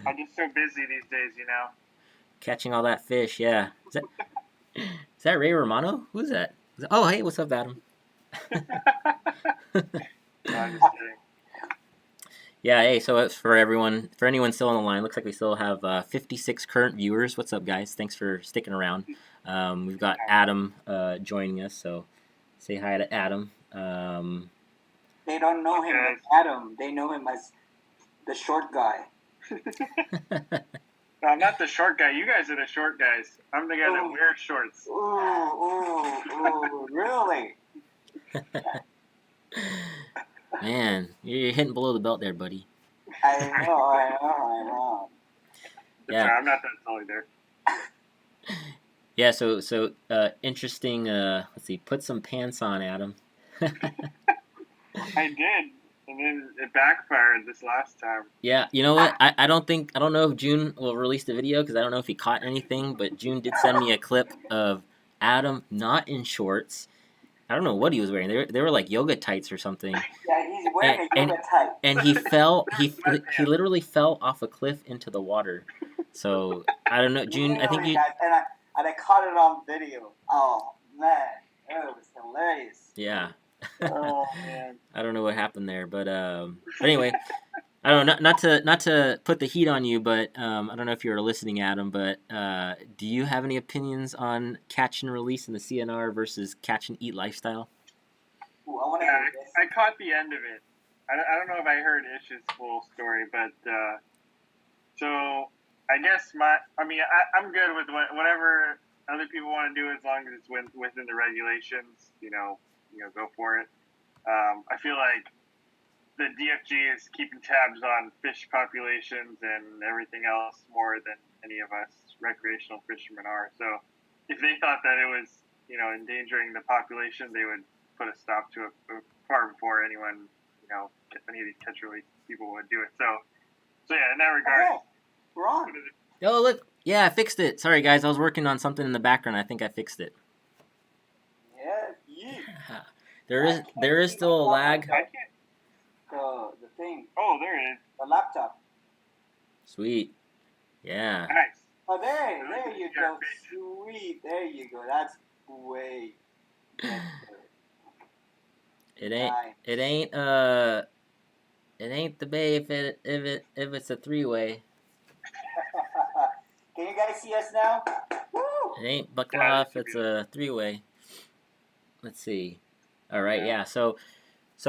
I'm just so busy these days, you know. Catching all that fish, yeah. Is that Ray Romano? Who's that? Oh, hey, what's up, Adam? No, I'm just kidding. Yeah, hey, so it's for anyone still on the line, looks like we still have 56 current viewers. What's up, guys? Thanks for sticking around. We've got Adam joining us, so say hi to Adam. They don't know him as Adam. They know him as the short guy. No, I'm not the short guy. You guys are the short guys. I'm the guy that wears shorts. Ooh, really? Man, you're hitting below the belt there, buddy. I know. Yeah. Sorry, I'm not that tall either. Yeah, so interesting. Let's see. Put some pants on, Adam. I did, and then it backfired this last time. Yeah, you know what? I don't know if June will release the video because I don't know if he caught anything. But June did send me a clip of Adam not in shorts. I don't know what he was wearing. They were like yoga tights or something. Yeah, he's wearing a yoga tight. And he fell. He literally fell off a cliff into the water. So I don't know, June. I think you. And I caught it on video. Oh man, it was hilarious. Yeah. Oh man. I don't know what happened there, but anyway, I don't know, not to put the heat on you, but I don't know if you're listening, Adam. But do you have any opinions on catch and release in the CNR versus catch and eat lifestyle? Ooh, I want to Yeah, hear this. I caught the end of it. I don't know if I heard Ish's full story, but so I guess I'm good with whatever other people want to do as long as it's within the regulations. Go for it. I feel like the DFG is keeping tabs on fish populations and everything else more than any of us recreational fishermen are. So if they thought that it was, endangering the population, they would put a stop to it far before anyone, any of these catch release people would do it. So yeah, in that regard, Okay, we're on. Oh, look. Yeah, I fixed it. Sorry, guys. I was working on something in the background. I think I fixed it. Yeah, There is still a lag. I can't. The thing, Oh, there it is. the laptop. Sweet. Yeah. Nice. Oh, there you go. Sweet, there you go. That's way better. It ain't. Nice. It ain't. It ain't the bay if it's a 3-way. Can you guys see us now? Woo! It ain't Buckla if it's a 3-way. Let's see. All right. Yeah. So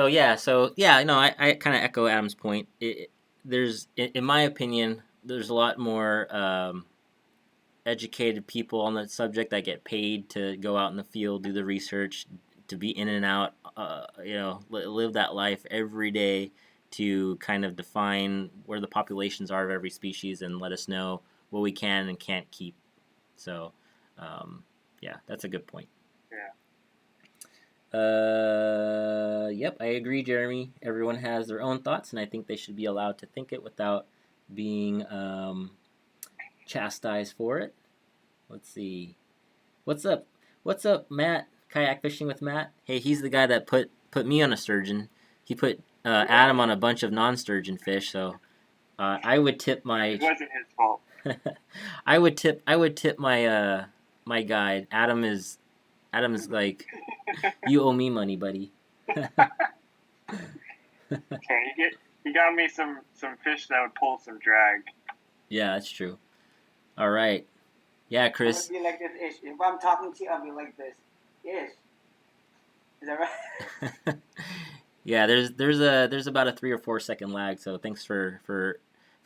yeah. I kind of echo Adam's point. In my opinion, there's a lot more educated people on the subject that get paid to go out in the field, do the research, to be in and out, live that life every day to kind of define where the populations are of every species and let us know what we can and can't keep. So, yeah, that's a good point. Yeah. Yep, I agree, Jeremy. Everyone has their own thoughts, and I think they should be allowed to think it without being chastised for it. Let's see. What's up? What's up, Matt? Kayak fishing with Matt. Hey, he's the guy that put me on a sturgeon. He put Adam on a bunch of non-sturgeon fish. So I would tip my. It wasn't his fault. I would tip my my guide. Adam is like, you owe me money, buddy. Okay, he got me some fish that would pull some drag. Yeah, that's true. All right. Yeah, I'm Chris. gonna be like this, Ish. If I'm talking to you, I'll be like this. Ish. Is that right? Yeah, there's about a 3 or 4 second lag. So thanks for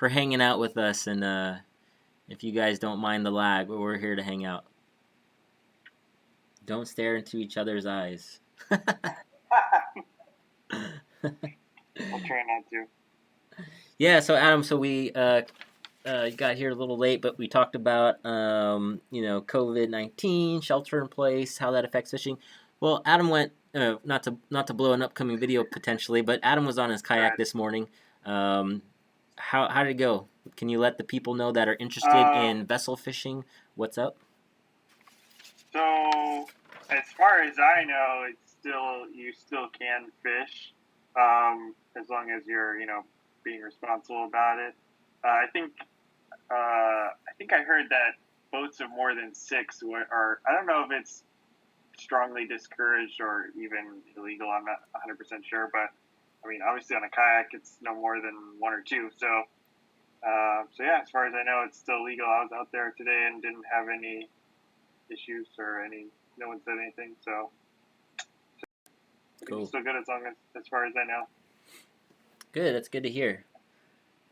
hanging out with us, and if you guys don't mind the lag, we're here to hang out. Don't stare into each other's eyes. I'll try not to. Yeah, so Adam, we got here a little late, but we talked about COVID-19, shelter in place, how that affects fishing. Well, Adam went not to blow an upcoming video potentially, but Adam was on his kayak this morning. How did it go? Can you let the people know that are interested in vessel fishing what's up? So, as far as I know, you still can fish, as long as you're being responsible about it. I think I heard that boats of more than 6 are. I don't know if it's strongly discouraged or even illegal. I'm not 100% sure, but I mean, obviously on a kayak, it's no more than 1 or 2. So yeah, as far as I know, it's still legal. I was out there today and didn't have any issues or no one said anything. So Cool. It's still good as far as I know. Good. That's good to hear.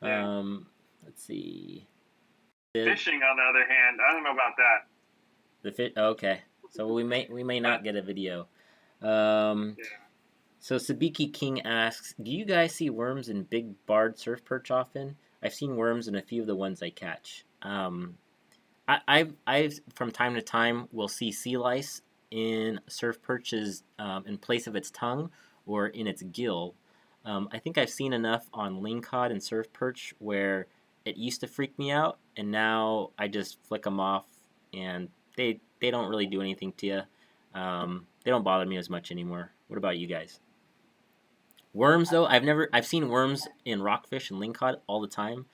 Yeah. Let's see. Fishing, on the other hand, I don't know about that. The fit. Okay. So we may not get a video. Yeah. So Sabiki King asks, do you guys see worms in big barred surf perch often? I've seen worms in a few of the ones I catch. I've from time to time will see sea lice in surf perches in place of its tongue or in its gill. I think I've seen enough on lingcod and surf perch where it used to freak me out, and now I just flick them off, and they don't really do anything to you. They don't bother me as much anymore. What about you guys? Worms, though, I've seen worms in rockfish and lingcod all the time,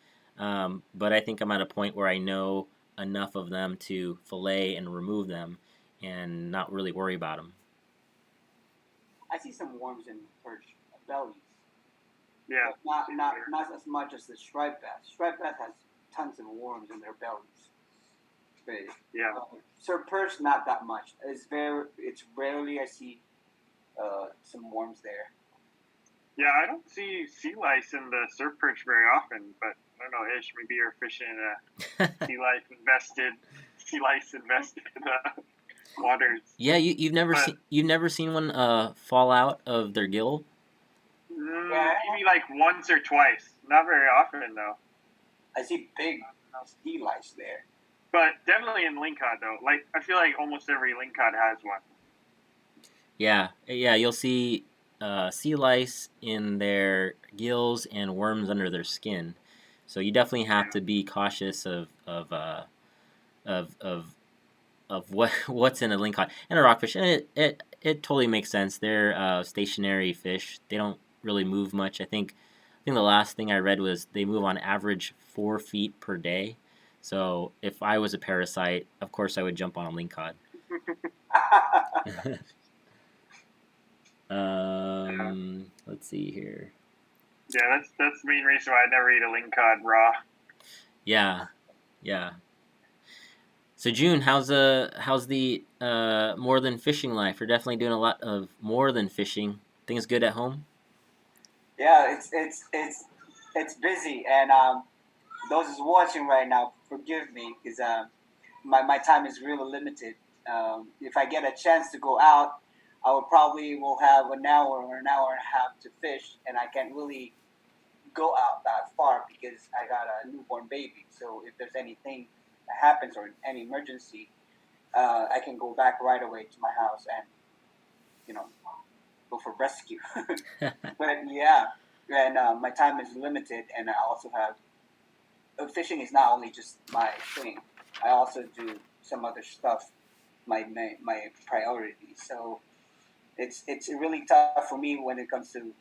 but I think I'm at a point where I know enough of them to fillet and remove them and not really worry about them. I see some worms in perch bellies. Yeah. But not as much as the striped bass. Striped bass has tons of worms in their bellies. But Yeah. surf perch, not that much. It's rarely I see some worms there. Yeah, I don't see sea lice in the surf perch very often, but I don't know, Ish, maybe you're fishing in a sea lice infested waters. Yeah, you've never seen one fall out of their gill. Maybe like once or twice, not very often though. I see big sea lice there. But definitely in lingcod though. Like I feel like almost every lingcod has one. Yeah, you'll see sea lice in their gills and worms under their skin. So you definitely have to be cautious of what what's in a lingcod and a rockfish. And it totally makes sense. They're stationary fish. They don't really move much. I think the last thing I read was they move on average 4 feet per day. So if I was a parasite, of course I would jump on a lingcod. Let's see here. Yeah, that's the main reason why I never eat a lingcod raw. Yeah. So June, how's the more than fishing life? You're definitely doing a lot of more than fishing. Things good at home? Yeah, it's busy, and those is watching right now, forgive me, because my time is really limited. If I get a chance to go out, I will have an hour or an hour and a half to fish, and I can't really go out that far because I got a newborn baby. So if there's anything that happens or any emergency, I can go back right away to my house and go for rescue. But yeah, and my time is limited, and I also have fishing is not only just my thing. I also do some other stuff, my priority. So it's really tough for me when it comes to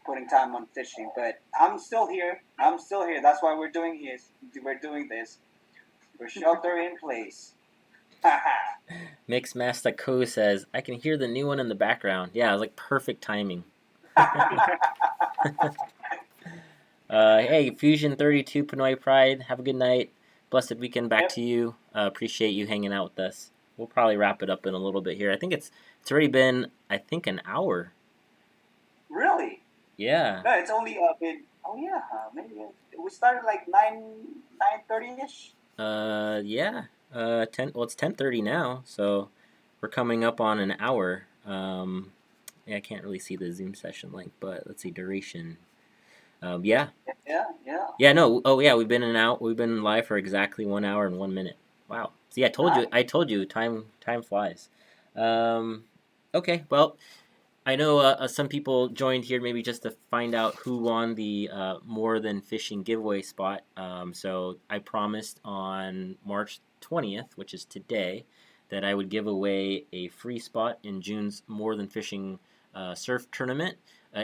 putting time on fishing. But I'm still here. That's why we're doing this. We're shelter in place. Mixmaster Co says, I can hear the new one in the background. Yeah, it was like perfect timing. Hey, Fusion 32 Pinoy Pride, have a good night. Blessed weekend back to you. Appreciate you hanging out with us. We'll probably wrap it up in a little bit here. I think it's already been, an hour. Really? Yeah. No, it's only been. Oh yeah, maybe we started like 9:30ish. Yeah. 10. Well, it's 10:30 now, so we're coming up on an hour. Yeah, I can't really see the Zoom session link, but let's see duration. Yeah. Yeah. No. Oh, yeah. We've been live for exactly 1 hour and 1 minute. Wow. See, I told you. Time flies. Okay. Well, I know some people joined here maybe just to find out who won the More Than Fishing giveaway spot. So I promised on March 20th, which is today, that I would give away a free spot in June's More Than Fishing surf tournament.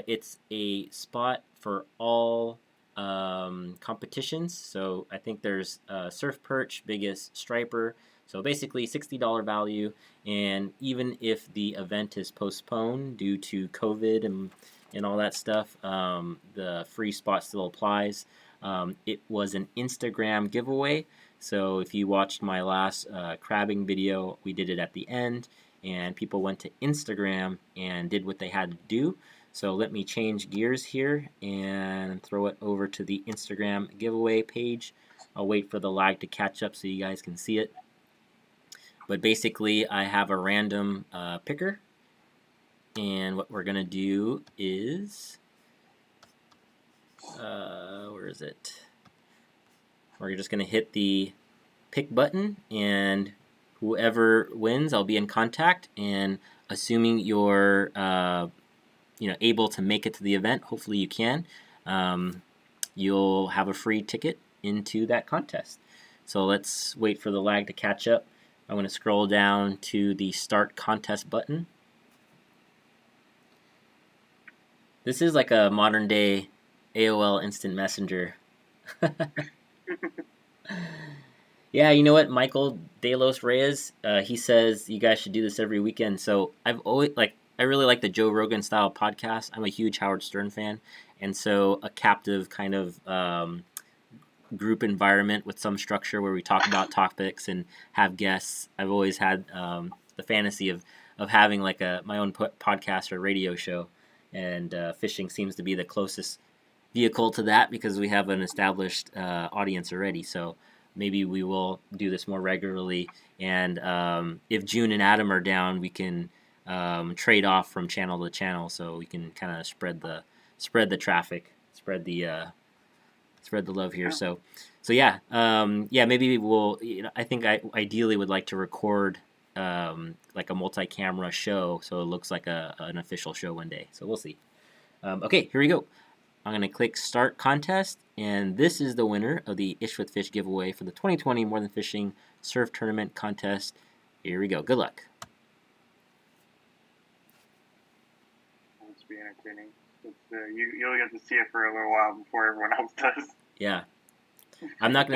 It's a spot for all competitions. So I think there's surf perch, biggest striper. So basically $60 value, and even if the event is postponed due to COVID and all that stuff, the free spot still applies. It was an Instagram giveaway, so if you watched my last crabbing video, we did it at the end, and people went to Instagram and did what they had to do. So let me change gears here and throw it over to the Instagram giveaway page. I'll wait for the lag to catch up so you guys can see it. But basically, I have a random picker, and what we're gonna do is, where is it? We're just gonna hit the pick button, and whoever wins, I'll be in contact. And assuming you're, able to make it to the event, hopefully you can, you'll have a free ticket into that contest. So let's wait for the lag to catch up. I'm going to scroll down to the Start Contest button. This is like a modern day AOL Instant Messenger. Yeah, you know what? Michael De Los Reyes, he says you guys should do this every weekend. So I really like the Joe Rogan style podcast. I'm a huge Howard Stern fan, and so a captive kind of group environment with some structure where we talk about topics and have guests. I've always had the fantasy of having like my own podcast or radio show, and fishing seems to be the closest vehicle to that because we have an established audience already. So maybe we will do this more regularly. And if June and Adam are down, we can trade off from channel to channel, so we can kind of spread the traffic, spread the love here. So yeah, maybe we'll. I think I ideally would like to record like a multi-camera show, so it looks like an official show one day. So we'll see. Okay, here we go. I'm going to click Start Contest, and this is the winner of the Ish with Fish giveaway for the 2020 More Than Fishing Surf Tournament Contest. Here we go. Good luck. It's be entertaining. You'll get to see it for a little while before everyone else does. Yeah. I'm not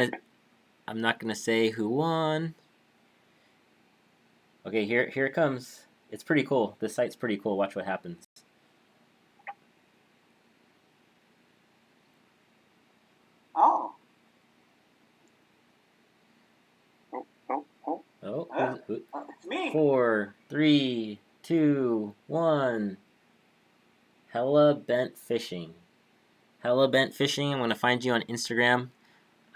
gonna say who won. Okay, here it comes. It's pretty cool. This site's pretty cool. Watch what happens. Oh. It's me. 4, 3, 2, 1. Hella Bent Fishing. Hella Bent Fishing. I'm gonna find you on Instagram.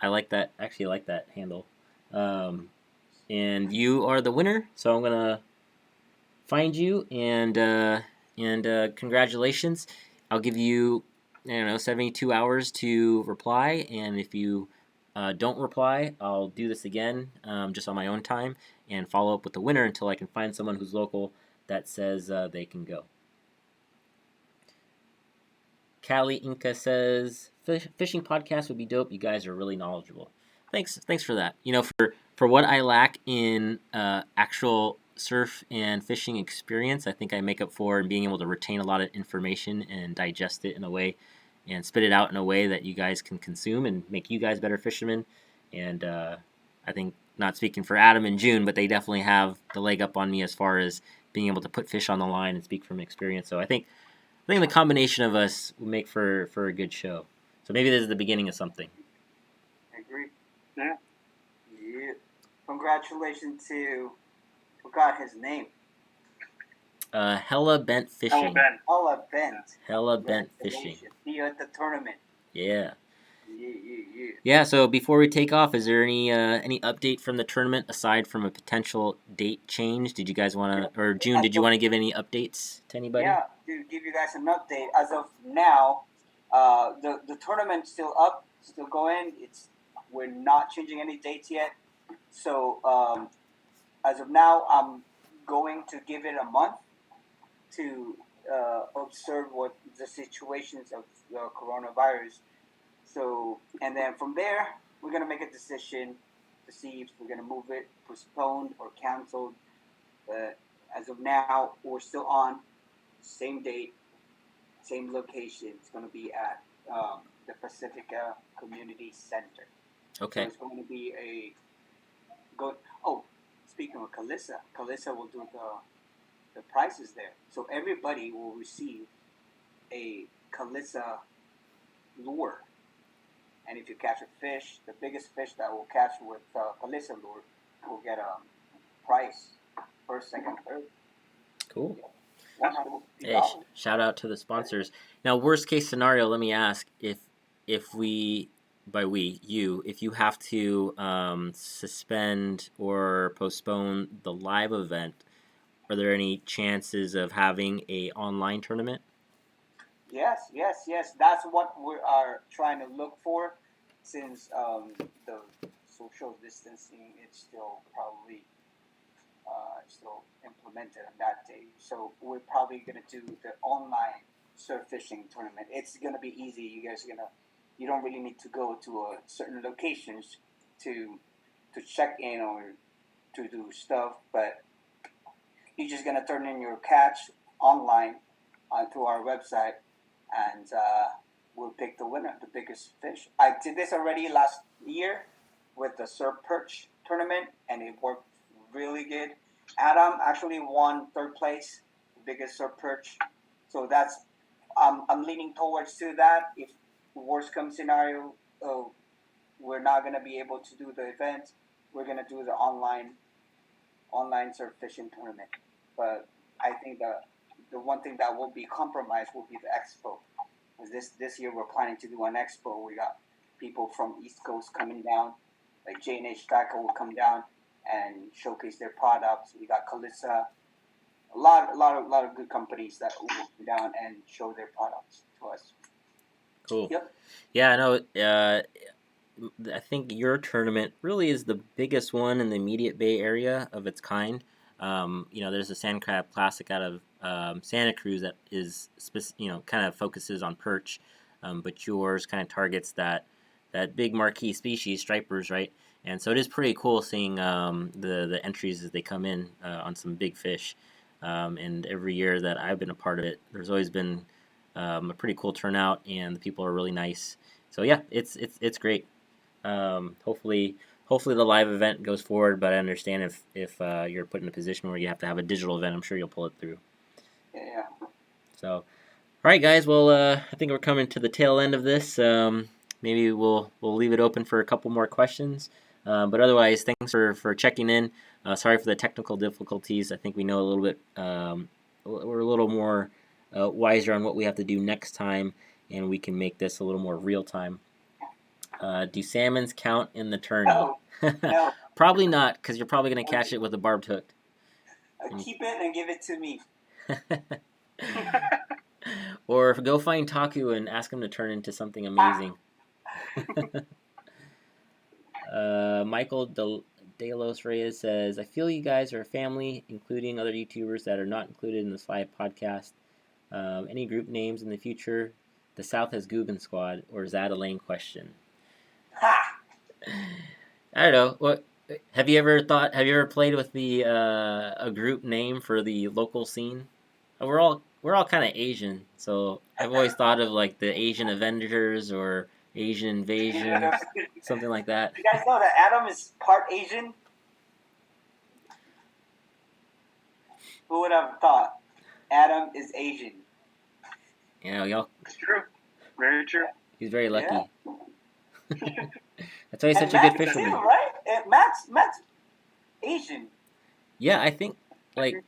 I like that. Actually, I like that handle. And you are the winner. So I'm gonna find you and congratulations. I'll give you 72 hours to reply, and if you don't reply, I'll do this again just on my own time and follow up with the winner until I can find someone who's local that says they can go. Cali Inca says, fishing podcast would be dope. You guys are really knowledgeable. Thanks for that. For what I lack in actual surf and fishing experience, I think I make up for in being able to retain a lot of information and digest it in a way and spit it out in a way that you guys can consume and make you guys better fishermen. And I think, not speaking for Adam and June, but they definitely have the leg up on me as far as being able to put fish on the line and speak from experience. So I think the combination of us will make for a good show. So maybe this is the beginning of something. I agree. Yeah. Yeah. Congratulations to, forgot his name. Hella Bent Fishing. Hella Bent Fishing. See you at the tournament. Yeah. Yeah. Yeah, so before we take off, is there any update from the tournament aside from a potential date change? Did you guys want to, or June, did you want to give any updates to anybody? Yeah, to give you guys an update. As of now, the tournament's still up, still going. We're not changing any dates yet. So as of now, I'm going to give it a month to observe what the situations of the coronavirus. So, and then from there, we're going to make a decision to see if we're going to move it, postponed, or canceled. As of now, we're still on. Same date, same location. It's going to be at the Pacifica Community Center. Okay. So it's going to be speaking of Calissa will do the prizes there. So everybody will receive a Calissa lure. And if you catch a fish, the biggest fish that will catch with Calissa lure will get a prize. First, second, third. Cool. Yeah. Hey, shout out to the sponsors. Now, worst case scenario, let me ask, if you have to suspend or postpone the live event, are there any chances of having a online tournament? Yes. That's what we are trying to look for, since the social distancing is still probably still implemented on that day. So we're probably gonna do the online surf fishing tournament. It's gonna be easy. You don't really need to go to certain locations to check in or to do stuff, but you're just gonna turn in your catch online through our website, and we'll pick the winner, the biggest fish. I did this already last year with the surf perch tournament, and it worked really good. Adam actually won third place, the biggest surf perch. So I'm leaning towards to that. If worst comes scenario, we're not gonna be able to do the event. We're gonna do the online surf fishing tournament. But I think the one thing that will be compromised will be the expo. 'Cause this year we're planning to do an expo. We got people from East Coast coming down, like J&H Tracker will come down and showcase their products. We got Calissa, a lot of good companies that will come down and show their products to us. Cool. Yep. Yeah, I know. I think your tournament really is the biggest one in the immediate Bay Area of its kind. There's a Sand Crab Classic out of Santa Cruz that is, kind of focuses on perch, but yours kind of targets that big marquee species, stripers, right? And so it is pretty cool seeing the entries as they come in on some big fish. And every year that I've been a part of it, there's always been a pretty cool turnout, and the people are really nice. So yeah, it's great. Hopefully the live event goes forward, but I understand if you're put in a position where you have to have a digital event, I'm sure you'll pull it through. Yeah. So, all right, guys. Well, I think we're coming to the tail end of this. Maybe we'll leave it open for a couple more questions. But otherwise, thanks for checking in. Sorry for the technical difficulties. I think we know a little bit. We're a little more wiser on what we have to do next time, and we can make this a little more real time. Do salmons count in the tourney? No. Probably not, because you're probably going to catch it with a barbed hook. Keep it and give it to me. Or go find Taku and ask him to turn into something amazing. Michael Delos Reyes says, I feel you guys are a family, including other YouTubers that are not included in this live podcast. Any group names in the future? The South has Guggen Squad, or is that a lame question? Ha! I don't know. What have you ever played with the a group name for the local scene? We're all kind of Asian, so I've always thought of like the Asian Avengers or Asian Invasion, something like that. You guys know that Adam is part Asian? Who would have thought Adam is Asian? Yeah, y'all. It's true. Very true. He's very lucky. Yeah. That's why he's And such a good Matt fisherman. too, right? And Matt's Asian. Yeah, I think Part.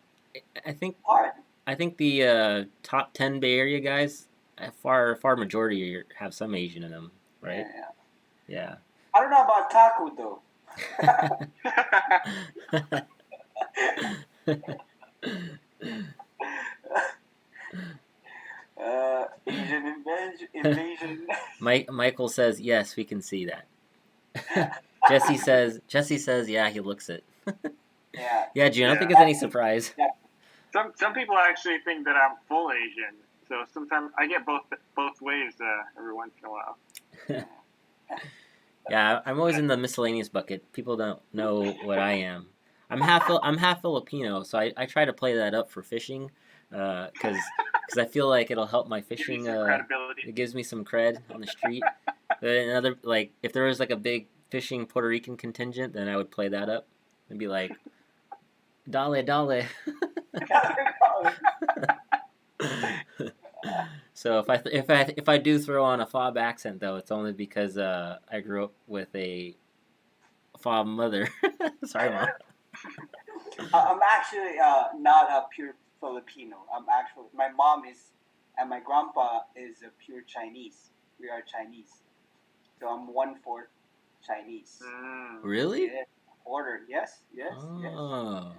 I think the top 10 Bay Area guys, a far majority have some Asian in them, right? Yeah. I don't know about Taku though. Asian invasion. Michael says yes, we can see that. Jesse says yeah, he looks it. Yeah. Yeah, June, I don't think it's any surprise. Yeah. Some people actually think that I'm full Asian, so sometimes I get both ways every once in a while. Yeah, I'm always in the miscellaneous bucket. People don't know what I am. I'm half Filipino, so I try to play that up for fishing, because I feel like it'll help my fishing. It gives me some cred on the street. Another, like, if there was like a big fishing Puerto Rican contingent, then I would play that up and be like, dale dale. So if I do throw on a fob accent though, it's only because I grew up with a fob mother. Sorry, Mom. I'm actually not a pure Filipino. My mom is, and my grandpa is a pure Chinese. We are Chinese, so I'm 1/4 Chinese. Really? Yeah, quarter. Yes. Oh.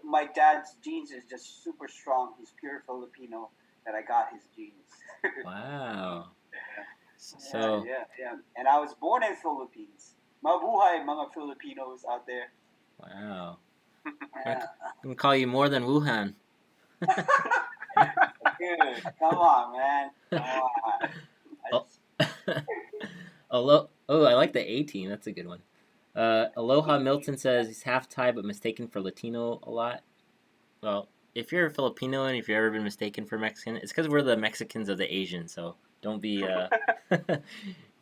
My dad's genes is just super strong. He's pure Filipino. That I got his genes. Wow. So yeah. And I was born in Philippines. Mabuhay mga Filipinos out there. Wow. Yeah. I can call you more than Wuhan. Dude, come on, man. Come on. I like the A team. That's a good one. Aloha Milton says he's half Thai but mistaken for Latino a lot. Well, if you're a Filipino and if you've ever been mistaken for Mexican, it's because we're the Mexicans of the Asian. So don't be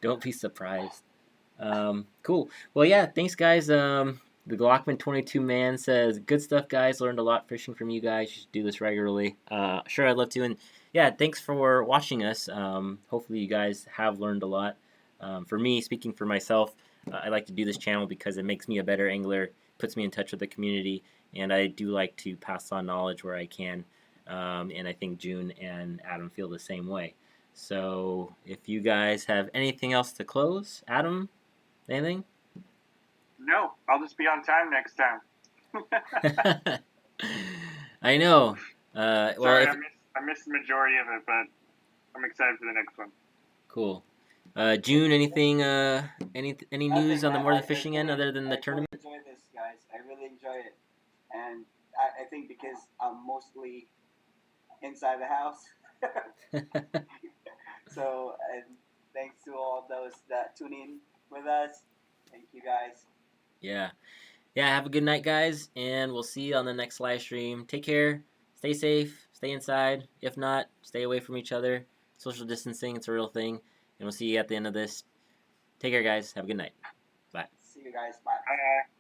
don't be surprised. Cool. Well, yeah. Thanks, guys. The Glockman 22 man says, "Good stuff, guys. Learned a lot fishing from you guys. You should do this regularly." Sure, I'd love to. And yeah, thanks for watching us. Hopefully, you guys have learned a lot. For me, speaking for myself, I like to do this channel because it makes me a better angler, puts me in touch with the community, and I do like to pass on knowledge where I can. And I think June and Adam feel the same way. So, if you guys have anything else to close, Adam, anything? No, I'll just be on time next time. I know. Sorry, I missed the majority of it, but I'm excited for the next one. Cool. June, anything? Any news on the more than fishing end other than the tournament? I really enjoy this, guys. I really enjoy it, and I think because I'm mostly inside the house. So, and thanks to all those that tune in with us. Thank you, guys. Yeah. Have a good night, guys, and we'll see you on the next live stream. Take care. Stay safe. Stay inside. If not, stay away from each other. Social distancing, it's a real thing. And we'll see you at the end of this. Take care, guys. Have a good night. Bye. See you guys. Bye. Bye.